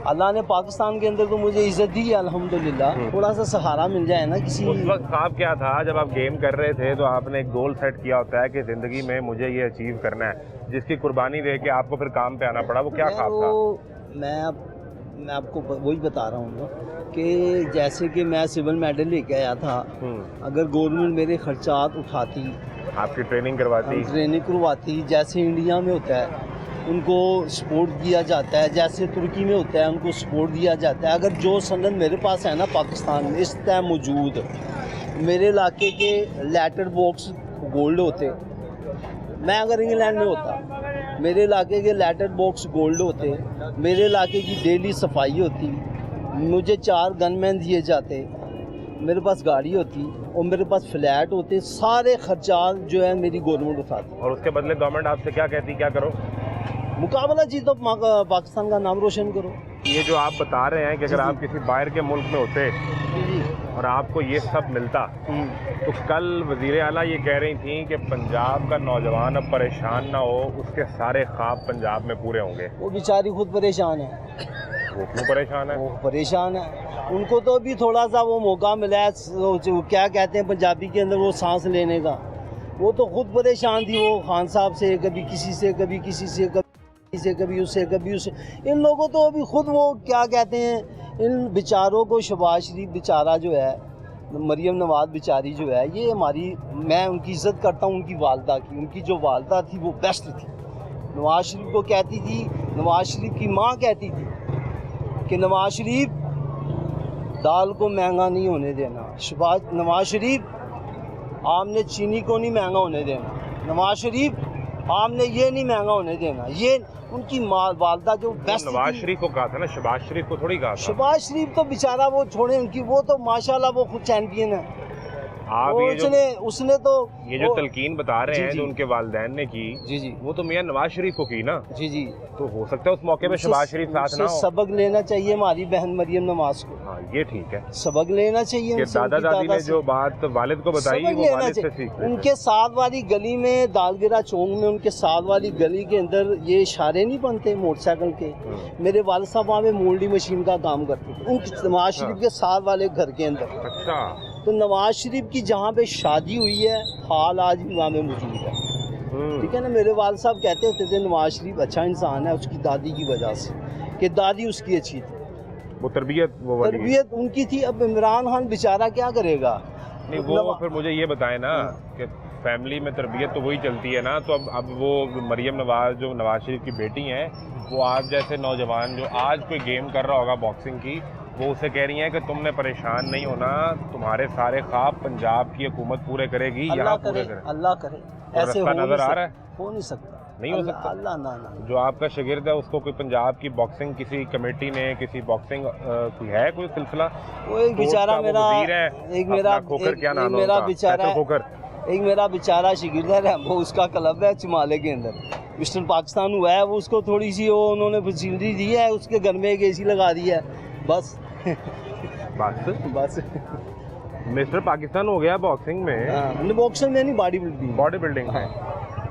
[SPEAKER 6] अल्लाह ने पाकिस्तान के अंदर तो मुझे इज्जत दी है अल्हम्दुलिल्लाह। थोड़ा सा सहारा मिल जाए ना किसी।
[SPEAKER 1] उस वक्त ख्वाब क्या था जब आप गेम कर रहे थे? तो आपने एक गोल सेट किया होता है कि ज़िंदगी में मुझे ये अचीव करना है, जिसकी कुर्बानी दे के आपको फिर काम पे आना पड़ा। वो क्या ख्वाब था?
[SPEAKER 6] मैं आपको वही बता रहा हूँ कि जैसे कि मैं सिविल मेडल लेके आया था, अगर गवर्नमेंट मेरे खर्चात उठाती,
[SPEAKER 1] आपकी ट्रेनिंग करवाती,
[SPEAKER 6] जैसे इंडिया में होता है, उनको सपोर्ट किया जाता है, जैसे तुर्की में होता है उनको सपोर्ट दिया जाता है। अगर जो सनद मेरे पास है ना पाकिस्तान में इस टाइम मौजूद, मेरे इलाके के लेटर बॉक्स गोल्ड होते, मैं अगर इंग्लैंड में होता मेरे इलाके के लेटर बॉक्स गोल्ड होते, मेरे इलाके की डेली सफाई होती, मुझे 4 गनमैन दिए जाते, मेरे पास गाड़ी होती और मेरे पास फ्लैट होते, सारे खर्चात जो है मेरी गवर्नमेंट उठाती।
[SPEAKER 1] और उसके बदले गवर्नमेंट आपसे क्या कहती, क्या करो?
[SPEAKER 6] मुकाबला जीतो, पाकिस्तान का नाम रोशन करो।
[SPEAKER 1] ये जो आप बता रहे हैं कि अगर आप किसी बाहर के मुल्क में होते और आपको ये सब मिलता, तो कल वज़ीर आला ये कह रही थी कि पंजाब का नौजवान अब परेशान ना हो, उसके सारे ख्वाब पंजाब में पूरे होंगे।
[SPEAKER 6] वो बेचारी खुद परेशान है।
[SPEAKER 1] वो क्यों परेशान है?
[SPEAKER 6] वो परेशान है, उनको तो अभी थोड़ा सा वो मौका मिला है, क्या कहते हैं पंजाबी के अंदर, वो सांस लेने का। वो तो खुद परेशान थी, वो खान साहब से, कभी किसी से, कभी किसी से, कभी उससे, कभी उससे। इन लोगों तो अभी खुद वो क्या कहते हैं, इन बेचारों को, शहबाज शरीफ बेचारा जो है, मरियम नवाज बेचारी जो है, ये हमारी, मैं उनकी इज़्ज़त करता हूँ उनकी वालदा की। उनकी जो वालदा थी वो बेस्ट थी। नवाज शरीफ को कहती थी, नवाज शरीफ की माँ कहती थी कि नवाज शरीफ दाल को महंगा नहीं होने देना, नवाज शरीफ आपने चीनी को नहीं महंगा होने देना, नवाज शरीफ आपने ये नहीं महंगा होने देना। ये उनकी वालदा जो बेस्ट
[SPEAKER 1] नवाज शरीफ को कहा था ना, शहबाज शरीफ को थोड़ी कहा था।
[SPEAKER 6] शहबाज शरीफ तो बेचारा वो छोड़े, उनकी वो तो माशाल्लाह वो खुद चैंपियन है।
[SPEAKER 1] आप
[SPEAKER 6] उसने तो
[SPEAKER 1] ये जो तलकीन बता रहे हैं जो उनके वालिदैन ने की,
[SPEAKER 6] जी
[SPEAKER 1] वो तो मियां नवाज शरीफ को की ना।
[SPEAKER 6] जी
[SPEAKER 1] तो हो सकता है उस मौके पे शहबाज शरीफ साथ ना हो।
[SPEAKER 6] सबक लेना चाहिए हमारी बहन मरियम नवाज को।
[SPEAKER 1] हाँ, ये ठीक है,
[SPEAKER 6] सबक लेना चाहिए।
[SPEAKER 1] कि दादा दादी ने जो बात वालिद को बताई वो वालिद से सीख।
[SPEAKER 6] उनके साथ वाली गली में, दालगिरा चौक में, उनके साथ वाली गली के अंदर ये इशारे नहीं बनते मोटरसाइकिल के। मेरे वालिद साहब वहाँ पे मोल्डी मशीन का काम करते थे, उनकी नवाज शरीफ के साथ वाले घर के अंदर।
[SPEAKER 1] अच्छा,
[SPEAKER 6] तो नवाज शरीफ की जहाँ पे शादी हुई है, हाल आज भी वहाँ में मौजूद है। ठीक है ना, मेरे वाल साहब कहते होते थे नवाज शरीफ अच्छा इंसान है उसकी दादी की वजह से, कि दादी उसकी अच्छी थी,
[SPEAKER 1] वो तरबियत
[SPEAKER 6] उनकी थी। अब इमरान खान बेचारा क्या करेगा?
[SPEAKER 1] नहीं, वो फिर मुझे ये बताए ना कि फैमिली में तरबियत तो वही चलती है ना। तो अब वो मरियम नवाज जो नवाज शरीफ की बेटी हैं, वो आप जैसे नौजवान जो आज कोई गेम कर रहा होगा बॉक्सिंग की, वो उसे कह रही हैं कि तुमने परेशान नहीं होना, तुम्हारे सारे ख्वाब पंजाब की हुकूमत पूरे करेगी, यहाँ पूरे करे।
[SPEAKER 6] अल्लाह करे, ऐसे
[SPEAKER 1] नजर आ रहा है,
[SPEAKER 6] हो नहीं सकता,
[SPEAKER 1] नहीं हो सकता।
[SPEAKER 6] अल्लाह ना।
[SPEAKER 1] जो आपका शागिर्द है उसको कोई पंजाब की बॉक्सिंग किसी कमेटी ने, किसी बॉक्सिंग कोई है कोई सिलसिला?
[SPEAKER 6] वो एक बेचारा मेरा, एक मेरा
[SPEAKER 1] खोकर, क्या नाम है
[SPEAKER 6] मेरा बेचारा
[SPEAKER 1] खोकर,
[SPEAKER 6] एक मेरा बेचारा शागिर्द है, वो उसका क्लब है चिमाले के अंदर, मिस्टर पाकिस्तान हुआ है। वो उसको थोड़ी सी वो उन्होंने फैसिलिटी दी है, उसके घर में एक AC लगा दी है, बस बस
[SPEAKER 1] मिस्टर पाकिस्तान हो गया बॉक्सिंग में।
[SPEAKER 6] बॉक्सिंग में नहीं, बॉडी बिल्डिंग
[SPEAKER 1] में।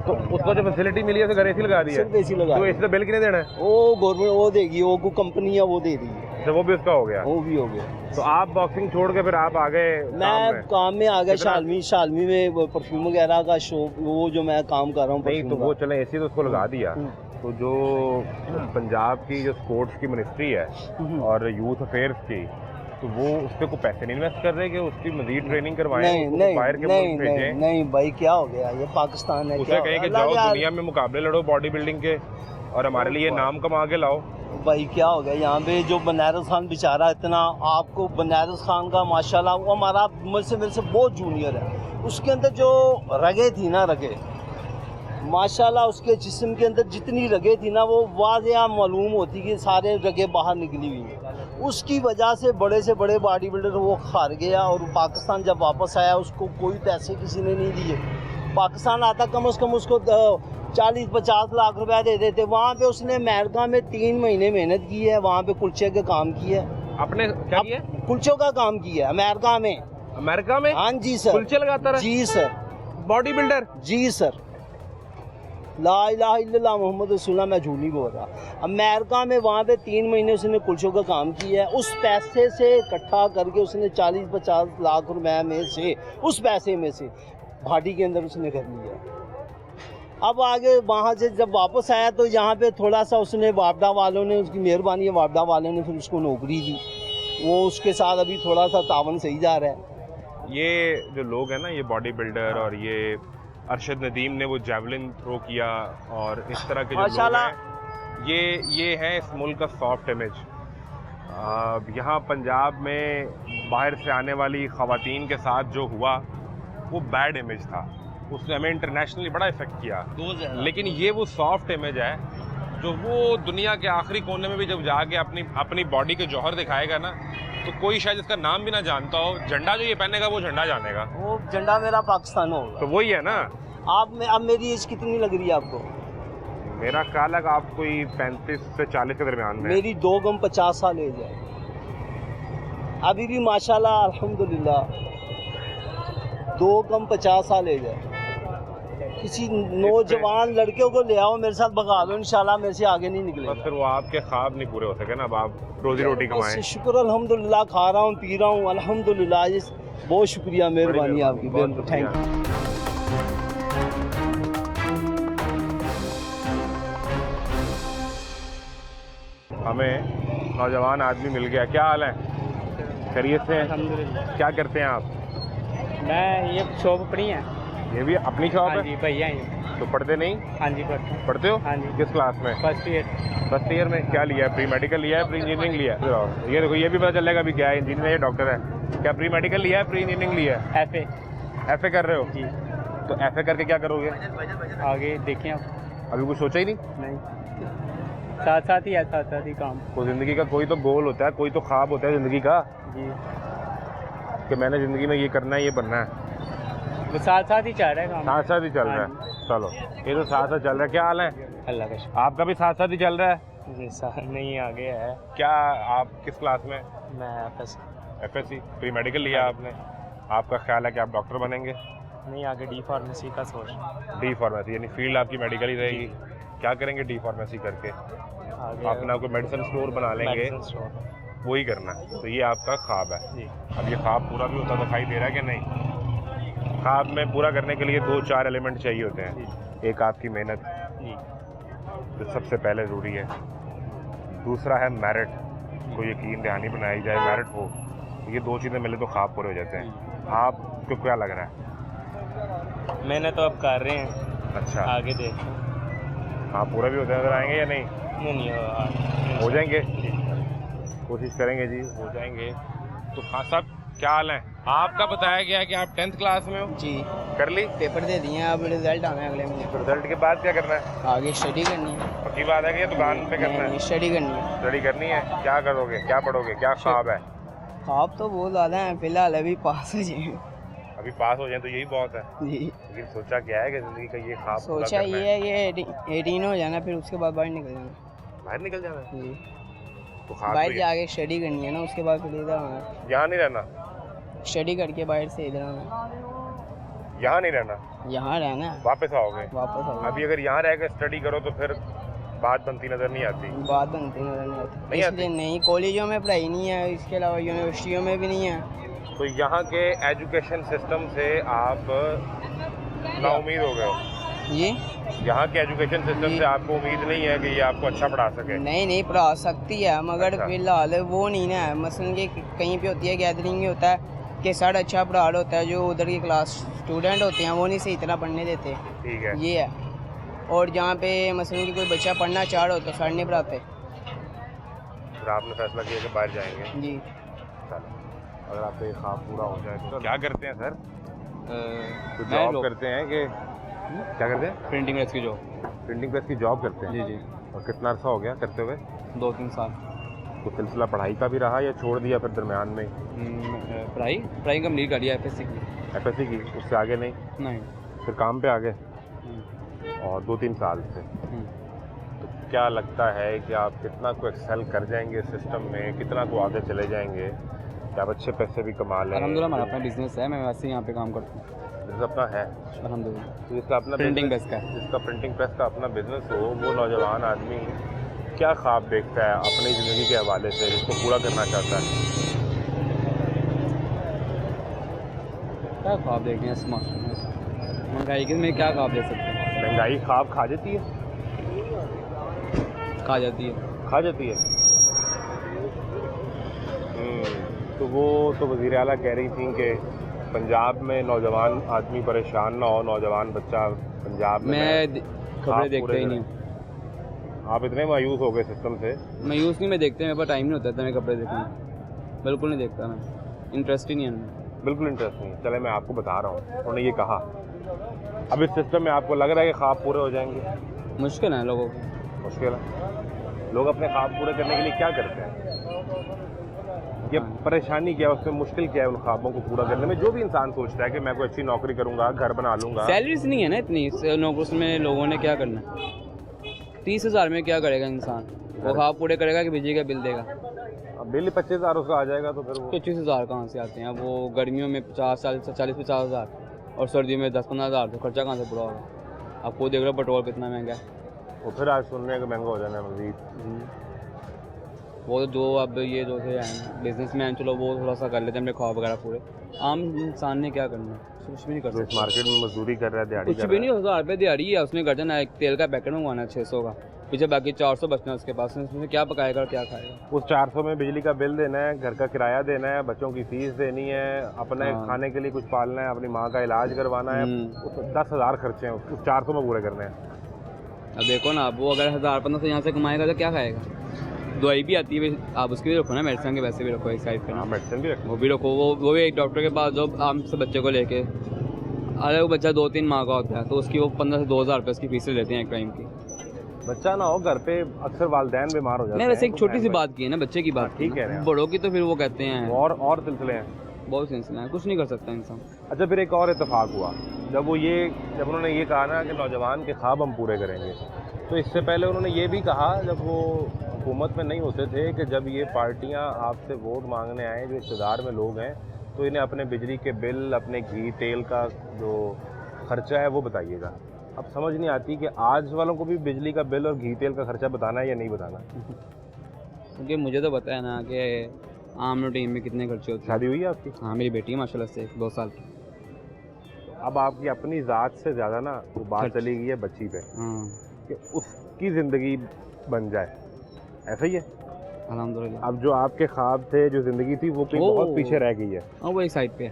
[SPEAKER 1] तो उसको जो फैसिलिटी मिली है तो घर AC लगा दिया।
[SPEAKER 6] सिर्फ AC लगा।
[SPEAKER 1] तो AC का बिल कितने देना है?
[SPEAKER 6] वो गवर्नमेंट वो देगी, वो को कंपनी है वो दे दी।
[SPEAKER 1] अच्छा, वो भी उसका हो गया?
[SPEAKER 6] वो भी हो गया।
[SPEAKER 1] तो आप बॉक्सिंग छोड़ के फिर आप आ गए?
[SPEAKER 6] मैं काम में आ गया, शालमी में परफ्यूम वगैरह का शॉप, वो जो मैं काम कर रहा हूँ।
[SPEAKER 1] नहीं तो वो चले AC तो उसको लगा दिया। तो जो पंजाब की जो स्पोर्ट्स की मिनिस्ट्री है और यूथ अफेयर्स की, तो वो उस पर कोई पैसे नहीं इन्वेस्ट कर रहे कि उसकी मजीद ट्रेनिंग करवाएं?
[SPEAKER 6] नहीं भाई, क्या हो गया, ये पाकिस्तान है।
[SPEAKER 1] उसे कहें कि जाओ दुनिया में मुकाबले लड़ो बॉडी बिल्डिंग के और हमारे लिए नाम कमा के लाओ।
[SPEAKER 6] भाई क्या हो गया यहाँ पे, जो बनारस खान बेचारा, इतना आपको बनारस खान का माशाल्लाह, वो हमारा मेरे से बहुत जूनियर है, उसके अंदर जो रगे थी ना, रगे माशाल्लाह उसके जिस्म के अंदर जितनी रगे थी ना, वो वाज़ेह मालूम होती कि सारे रगे बाहर निकली हुई। उसकी वजह से बड़े बॉडी बिल्डर वो हार गया, और पाकिस्तान जब वापस आया उसको कोई पैसे किसी ने नहीं दिए। पाकिस्तान आता कम से कम उसको 40-50 लाख रुपए दे देते। वहाँ पे उसने अमेरिका में 3 महीने मेहनत की है, वहाँ पे कुल्चे का काम किया है।
[SPEAKER 1] आपने क्या किया?
[SPEAKER 6] कुल्चों का काम किया है अमेरिका में।
[SPEAKER 1] अमेरिका में?
[SPEAKER 6] हाँ जी सर।
[SPEAKER 1] कुल्चे लगाता रहा?
[SPEAKER 6] जी सर।
[SPEAKER 1] Body builder?
[SPEAKER 6] जी सर। ला इलाहा इल्लल्लाह मोहम्मद रसूलुल्लाह, मैं झूठ नहीं बोल रहा। अमेरिका में वहाँ पे 3 महीने उसने कुल्चों का काम किया है। उस पैसे से इकट्ठा करके उसने 40-50 लाख रुपए में से, उस पैसे में से भाटी के अंदर उसने कर लिया। अब आगे वहाँ से जब वापस आया तो यहाँ पे थोड़ा सा उसने वापडा वालों ने, उसकी मेहरबानी है, वापडा वालों ने फिर उसको नौकरी दी। वो उसके साथ अभी थोड़ा सा तावन सही जा रहा है।
[SPEAKER 1] ये जो लोग हैं ना, ये बॉडी बिल्डर और ये अरशद नदीम ने वो जैवलिन थ्रो किया, और इस तरह के जो लोग
[SPEAKER 6] माशाल्लाह।
[SPEAKER 1] हैं ये है इस मुल्क का सॉफ्ट इमेज। यहाँ पंजाब में बाहर से आने वाली ख़वातीन के साथ जो हुआ वो बैड इमेज था, उसने हमें इंटरनेशनली बड़ा इफेक्ट किया। लेकिन ये वो सॉफ्ट इमेज है जो वो दुनिया के आखिरी कोने में भी जब जाके अपनी बॉडी के जौहर दिखाएगा ना, तो कोई शायद इसका नाम भी ना जानता हो, झंडा जो ये पहनेगा वो झंडा जानेगा।
[SPEAKER 6] वो झंडा मेरा पाकिस्तान होगा।
[SPEAKER 1] तो वही है ना।
[SPEAKER 6] अब मेरी एज कितनी लग रही है आपको?
[SPEAKER 1] मेरा ख्याल है कि आप कोई 35 से 40 के दरमियान में।
[SPEAKER 6] मेरी 2 गम 50 साल एज है। अभी भी माशाल्लाह अल्हम्दुलिल्लाह 2 गम 50 साल एज है। किसी नौजवान लड़के को ले आओ मेरे साथ भगा दो, इंशाल्लाह मेरे से आगे नहीं निकलेगा।
[SPEAKER 1] बस फिर वो आपके ख्वाब नहीं पूरे हो सके ना, अब आप रोजी रोटी कमाएं।
[SPEAKER 6] बस शुक्र अल्हम्दुलिल्लाह, खा रहा हूँ पी रहा हूँ अल्हम्दुलिल्लाह। बहुत शुक्रिया, मेहरबानी आपकी,
[SPEAKER 1] बहुत
[SPEAKER 6] थैंक यू।
[SPEAKER 1] हमें नौजवान आदमी मिल गया। क्या हाल है? खैरियत से?
[SPEAKER 7] अल्हम्दुलिल्लाह।
[SPEAKER 1] क्या करते हैं आप?
[SPEAKER 7] मैं ये शॉप अपनी है।
[SPEAKER 1] ये भी अपनी शॉप
[SPEAKER 7] हाँ
[SPEAKER 1] है?
[SPEAKER 7] जी भैया हैं।
[SPEAKER 1] तो पढ़ते नहीं?
[SPEAKER 7] हाँ जी पढ़ते।
[SPEAKER 1] पढ़ते हो?
[SPEAKER 7] हाँ जी।
[SPEAKER 1] किस क्लास में?
[SPEAKER 7] First year.
[SPEAKER 1] फर्स्ट ईयर में। क्या लिया है? प्री मेडिकल लिया है, प्री इंजीनियरिंग लिया है? ये देखो, ये भी पता चलेगा अभी क्या है, इंजीनियर है या डॉक्टर है। क्या प्री मेडिकल लिया है, प्री इंजीनियरिंग लिया है?
[SPEAKER 7] FA।
[SPEAKER 1] FA कर रहे हो?
[SPEAKER 7] जी।
[SPEAKER 1] तो FA करके क्या करोगे?
[SPEAKER 7] आगे देखें आप।
[SPEAKER 1] अभी कुछ सोचा ही नहीं?
[SPEAKER 7] नहीं, साथ साथ ही काम।
[SPEAKER 1] तो ज़िंदगी का कोई तो गोल होता है, कोई तो ख्वाब होता है ज़िंदगी का,
[SPEAKER 7] जी।
[SPEAKER 1] कि मैंने ज़िंदगी में ये करना है, ये बनना है।
[SPEAKER 7] वो साथ ही चल रहा है काम।
[SPEAKER 1] साथ साथ ही चल रहा है। चलो, ये तो साथ साथ चल रहा है। क्या हाल है?
[SPEAKER 7] अल्लाह का शुक्र।
[SPEAKER 1] आपका भी साथ साथ ही चल रहा है?
[SPEAKER 7] नहीं आगे है।
[SPEAKER 1] क्या आप किस क्लास में?
[SPEAKER 7] मैं
[SPEAKER 1] FSC। प्री मेडिकल लिया आपने? आपका ख्याल है कि आप डॉक्टर बनेंगे?
[SPEAKER 7] नहीं, आगे D फार्मेसी का सोच।
[SPEAKER 1] डी फार्मेसी, यानी फील्ड आपकी मेडिकल ही रहेगी। क्या करेंगे डी फार्मेसी करके?
[SPEAKER 7] आगे
[SPEAKER 1] अपना कोई मेडिसिन स्टोर बना लेंगे,
[SPEAKER 7] मेडिसिन स्टोर।
[SPEAKER 1] वही करना है। तो ये आपका ख्वाब है।
[SPEAKER 7] जी।
[SPEAKER 1] अब ये ख्वाब पूरा भी होता दिखाई दे रहा है कि नहीं? ख्वाब में पूरा करने के लिए 2-4 एलिमेंट चाहिए होते हैं। एक आपकी मेहनत,
[SPEAKER 7] जी।
[SPEAKER 1] जो सबसे पहले ज़रूरी है। दूसरा है मेरिट, कोई यकीन दहानी बनाई जाए, मेरिट हो। ये 2 चीज़ें मिले तो ख्वाब पूरे हो जाते हैं। आपको क्या लग रहा है?
[SPEAKER 7] मैंने तो अब कर रहे हैं,
[SPEAKER 1] अच्छा,
[SPEAKER 7] आगे देख।
[SPEAKER 1] हाँ, पूरा भी होते नजर आएंगे या नहीं?
[SPEAKER 7] नहीं
[SPEAKER 1] हो जाएंगे, कोशिश करेंगे जी, हो जाएंगे। तो खान साहब क्या हाल है? आपका बताया गया कि आप 10th क्लास में हो?
[SPEAKER 8] जी।
[SPEAKER 1] कर ली?
[SPEAKER 8] पेपर दे दिए, अब रिजल्ट आना है अगले महीने।
[SPEAKER 1] तो रिजल्ट के बाद क्या करना है?
[SPEAKER 8] आगे स्टडी करनी है।
[SPEAKER 1] पक्की बात है कि ये दुकान पे करना है?
[SPEAKER 8] स्टडी करनी है।
[SPEAKER 1] स्टडी करनी है। क्या करोगे, क्या पढ़ोगे, क्या ख्वाब है?
[SPEAKER 8] ख्वाब तो बहुत ज़्यादा है, फिलहाल अभी पास हो जाए।
[SPEAKER 1] अभी पास हो जाए तो यही बहुत है।
[SPEAKER 8] जी।
[SPEAKER 1] लेकिन सोचा क्या है कि जिंदगी का ये ख्वाब पूरा
[SPEAKER 8] सोचा
[SPEAKER 1] करना
[SPEAKER 8] ये है कि 18 हो जाना, फिर उसके बाद बाहर निकल जाना।
[SPEAKER 1] बाहर निकल जाना है।
[SPEAKER 8] जी।
[SPEAKER 1] तो ख्वाब
[SPEAKER 8] बाहर
[SPEAKER 1] तो ये-
[SPEAKER 8] जाके स्टडी करनी है ना, उसके बाद फिर इधर आना।
[SPEAKER 1] यहाँ नहीं रहना?
[SPEAKER 8] स्टडी करके बाहर से इधर आना।
[SPEAKER 1] यहाँ नहीं रहना,
[SPEAKER 8] यहाँ रहना है,
[SPEAKER 1] वापस आओगे?
[SPEAKER 8] वापस आओ।
[SPEAKER 1] अभी अगर यहाँ रह कर स्टडी करो तो फिर बात बनती नजर नहीं आती।
[SPEAKER 8] बात बनती नजर नहीं आती,
[SPEAKER 1] नहीं आती?
[SPEAKER 8] इसलिए नहीं। कॉलेजों में पढ़ाई नहीं है, इसके अलावा यूनिवर्सिटियों में भी नहीं है।
[SPEAKER 1] तो यहाँ के एजुकेशन सिस्टम से आप नाउम्मीद हो गए हो?
[SPEAKER 8] जी।
[SPEAKER 1] यहाँ के एजुकेशन सिस्टम से आपको उम्मीद नहीं है कि ये आपको अच्छा पढ़ा सके?
[SPEAKER 8] नहीं पढ़ा सकती है, मगर
[SPEAKER 1] अच्छा।
[SPEAKER 8] फिलहाल वो नहीं ना है। मसलन कि कहीं पे होती है गैदरिंग में होता है कि सर अच्छा पढ़ा रहा होता है, जो उधर की क्लास स्टूडेंट होते हैं वो नहीं सही तरह पढ़ने देते।
[SPEAKER 1] ठीक है।
[SPEAKER 8] ये है। और जहाँ पे मसलन कि कोई बच्चा पढ़ना चाह रहा हो तो सर नहीं पढ़ाते।
[SPEAKER 1] फिर आपने फैसला किया कि बाहर जाएंगे।
[SPEAKER 8] जी।
[SPEAKER 1] चलो, अगर आपका ये ख्वाब पूरा हो जाए तो क्या करते हैं सर? तो
[SPEAKER 7] मैं
[SPEAKER 1] जॉब
[SPEAKER 7] लोग-
[SPEAKER 1] करते हैं कि क्या करते हैं?
[SPEAKER 7] प्रिंटिंग प्रेस की जॉब।
[SPEAKER 1] प्रिंटिंग प्रेस की जॉब करते हैं?
[SPEAKER 7] जी।
[SPEAKER 1] और कितना अर्सा हो गया करते हुए?
[SPEAKER 7] 2-3 साल।
[SPEAKER 1] तो सिलसिला पढ़ाई का भी रहा या छोड़ दिया फिर दरमियान में?
[SPEAKER 7] पढ़ाई कंप्लीट कर लिया FSC की।
[SPEAKER 1] FSC की, उससे आगे नहीं?
[SPEAKER 7] नहीं।
[SPEAKER 1] फिर काम पे आ गए? और 2-3 साल से तो क्या लगता है कि आप कितना को एक्सेल कर जाएंगे सिस्टम में, कितना को आगे चले जाएंगे, कि आप अच्छे पैसे भी कमा लें?
[SPEAKER 7] अल्हम्दुलिल्लाह हमारा अपना बिजनेस है, मैं वैसे ही यहाँ पे काम करता हूँ।
[SPEAKER 1] बिजनेस अपना है?
[SPEAKER 7] अल्हम्दुलिल्लाह।
[SPEAKER 1] तो जिसका अपना
[SPEAKER 7] प्रिंटिंग
[SPEAKER 1] business-
[SPEAKER 7] प्रेस का है।
[SPEAKER 1] जिसका प्रिंटिंग प्रेस का अपना बिजनेस हो, वो नौजवान आदमी क्या ख्वाब देखता है अपनी ज़िंदगी के हवाले से जिसको पूरा करना चाहता है?
[SPEAKER 7] क्या ख्वाब देखें इस मौसम में, महंगाई के में क्या ख्वाब देख सकते हैं?
[SPEAKER 1] महंगाई ख्वाब खा जाती है?
[SPEAKER 7] खा जाती है।
[SPEAKER 1] खा जाती है। तो वो तो वज़ीर आला कह रही थी कि पंजाब में नौजवान आदमी परेशान ना हो, नौजवान बच्चा पंजाब में
[SPEAKER 7] मैं खबरें देखता ही नहीं हूँ।
[SPEAKER 1] आप इतने मायूस हो गए सिस्टम से?
[SPEAKER 7] मायूस नहीं मैं देखते, मेरे पास टाइम नहीं होता था मैं कपड़े देखने, बिल्कुल नहीं देखता मैं, इंटरेस्ट ही नहीं है उनमें।
[SPEAKER 1] बिल्कुल इंटरेस्ट नहीं। चले मैं आपको बता रहा हूँ, उन्होंने ये कहा अब इस सिस्टम में आपको लग रहा है कि ख्वाब पूरे हो जाएंगे?
[SPEAKER 7] मुश्किल है लोगों को।
[SPEAKER 1] मुश्किल है। लोग अपने ख्वाब पूरे करने के लिए क्या करते हैं? ये परेशानी क्या है, उसमें मुश्किल क्या है उन ख्वाबों को पूरा करने में? जो भी इंसान सोचता है कि मैं कोई अच्छी नौकरी करूंगा, घर बना लूंगा।
[SPEAKER 7] सैलरीज नहीं है ना इतनी नौकरी में, लोगों ने क्या करना है? 30,000 में क्या करेगा इंसान? वो ख्वाब पूरे करेगा कि बिजली का बिल देगा?
[SPEAKER 1] अब बिल 25,000 उसका आ जाएगा तो फिर वो
[SPEAKER 7] 25,000 कहाँ से आते हैं? अब वो गर्मियों में 40-50,000 और सर्दियों में 10-15,000, तो खर्चा कहाँ से पूरा होगा? आप खुद देख रहे हो पेट्रोल कितना महंगा है।
[SPEAKER 1] वो फिर आज सुनने का महंगा हो जाना है मजीद।
[SPEAKER 7] वो जो अब ये जो से बिजनेसमैन, चलो वो थोड़ा सा कर लेते हैं अपने ख्वाब वगैरह पूरे। आम इंसान ने क्या करना है? कुछ भी नहीं कर
[SPEAKER 1] जो इस
[SPEAKER 7] सकता।
[SPEAKER 1] मार्केट में मजदूरी कर रहा है, दिहाड़ी
[SPEAKER 7] कुछ
[SPEAKER 1] कर
[SPEAKER 7] भी
[SPEAKER 1] रहा
[SPEAKER 7] नहीं, 1000 रुपये दिहाड़ी है, उसने कर देना, एक तेल का पैकेट मंगवाना है 600 का, पीछे बाकी 400 बचना है उसके पास, उसमें क्या पकाएगा और क्या खाएगा?
[SPEAKER 1] है। उस 400 में बिजली का बिल देना है, घर का किराया देना है, बच्चों की फीस देनी है, अपने
[SPEAKER 7] हाँ।
[SPEAKER 1] खाने के लिए कुछ पालना है, अपनी माँ का इलाज करवाना है। उस 10,000 खर्चे हैं उस 400 में पूरे करने हैं।
[SPEAKER 7] अब देखो ना, वो अगर 1000-1500 यहाँ से कमाएगा तो क्या खाएगा? दवाई भी आती है, आप उसकी भी रखो ना, मेडिसिन के वैसे भी रखो एक साइड पे ना,
[SPEAKER 1] मेडिसिन भी रखो।
[SPEAKER 7] वो भी रखो। वो भी एक डॉक्टर के पास जो आम से बच्चे को लेके, अरे वो बच्चा 2-3 माह का होता है तो उसकी वो 15 से 2,000 रुपये उसकी फीसें लेते हैं एक टाइम की।
[SPEAKER 1] बच्चा ना हो घर पे, अक्सर वालिदैन बीमार हो जाते हैं।
[SPEAKER 7] मैं वैसे एक छोटी सी बात की है ना, बच्चे की बात
[SPEAKER 1] ठीक है।
[SPEAKER 7] बड़ों की तो फिर वो कहते हैं
[SPEAKER 1] और सिलसिले हैं,
[SPEAKER 7] बहुत सिलसिला है, कुछ नहीं कर सकता इंसान।
[SPEAKER 1] अच्छा फिर एक और इत्तेफाक हुआ जब उन्होंने ये कहा ना कि नौजवान के ख्वाब हम पूरे करेंगे, तो इससे पहले उन्होंने ये भी कहा जब वो हुकूमत में नहीं होते थे कि जब ये पार्टियां आपसे वोट मांगने आए, जो इक़्तिदार में लोग हैं, तो इन्हें अपने बिजली के बिल, अपने घी तेल का जो खर्चा है वो बताइएगा। अब समझ नहीं आती कि आज वालों को भी बिजली का बिल और घी तेल का खर्चा बताना है या नहीं बताना।
[SPEAKER 7] क्योंकि मुझे तो पता है ना कि आम रूटीन में कितने खर्चे होते हैं।
[SPEAKER 1] शादी हुई है आपकी?
[SPEAKER 7] हाँ, मेरी बेटी है माशाल्लाह से 2 साल की।
[SPEAKER 1] अब आपकी अपनी ज़ात से ज़्यादा ना वो बात चली गई है बच्ची पे, कि उसकी ज़िंदगी बन जाए, ऐसा ही है
[SPEAKER 7] अल्हम्दुलिल्लाह।
[SPEAKER 1] अब जो आपके ख्वाब थे, जो ज़िंदगी थी, वो कहीं बहुत पीछे रह गई है।
[SPEAKER 7] हाँ, वो एक साइड पे है,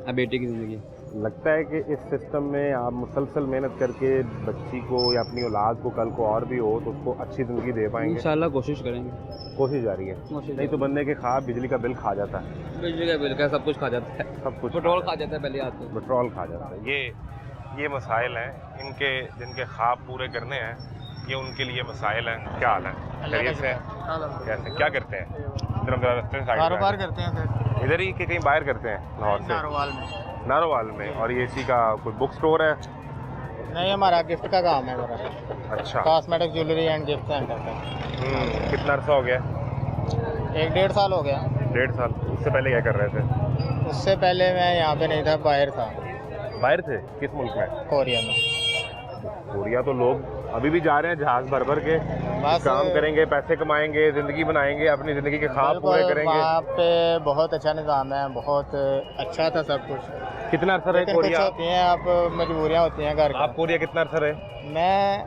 [SPEAKER 7] अब बेटी की ज़िंदगी।
[SPEAKER 1] लगता है कि इस सिस्टम में आप मुसलसल मेहनत करके बच्ची को या अपनी औलाद को कल को और भी हो तो उसको अच्छी ज़िंदगी दे पाएंगे?
[SPEAKER 7] इंशाल्लाह कोशिश करेंगे।
[SPEAKER 1] कोशिश जारी है। नहीं तो बंदे के ख्वाब बिजली का बिल खा जाता है।
[SPEAKER 7] बिजली का बिल का सब कुछ खा जाता है,
[SPEAKER 1] सब कुछ
[SPEAKER 7] पेट्रोल खा जाता है पहले आते हैं।
[SPEAKER 1] पेट्रोल खा जाता है। ये मसाइल हैं इनके, जिनके ख्वाब पूरे करने हैं, ये उनके लिए मसाइल हैं। क्या हाल है? खैरियत से? कैसे क्या करते हैं? इधर अंदर रास्ते में
[SPEAKER 9] कारोबार करते हैं सर,
[SPEAKER 1] इधर ही कि कहीं बाहर करते हैं? लाहौर से? नारोवाल में। और ये इसी का कोई बुक स्टोर है?
[SPEAKER 9] नहीं, हमारा गिफ्ट का काम है मेरा।
[SPEAKER 1] अच्छा,
[SPEAKER 9] cosmetic jewellery and gift centre का।
[SPEAKER 1] कितना अर्सा हो गया?
[SPEAKER 9] 1-1.5 साल हो गया।
[SPEAKER 1] 1.5 साल। उससे पहले क्या कर रहे थे?
[SPEAKER 9] उससे पहले मैं यहाँ पे नहीं था, बाहर था।
[SPEAKER 1] बाहर थे? किस मुल्क में?
[SPEAKER 9] कोरिया में।
[SPEAKER 1] कोरिया तो लोग अभी भी जा रहे हैं जहाज भर भर के,
[SPEAKER 9] बस
[SPEAKER 1] काम करेंगे, पैसे कमाएंगे, ज़िंदगी बनाएंगे, अपनी ज़िंदगी के ख्वाब पूरे करेंगे।
[SPEAKER 9] वहाँ पे बहुत अच्छा निज़ाम है, बहुत अच्छा था सब कुछ।
[SPEAKER 1] कितना अर्सा रहे
[SPEAKER 9] लेकिन कुछ
[SPEAKER 1] कोरिया?
[SPEAKER 9] होती हैं, आप मजबूरियाँ होती हैं घर की।
[SPEAKER 1] आप कोरिया कितना अर्सा रहे?
[SPEAKER 9] मैं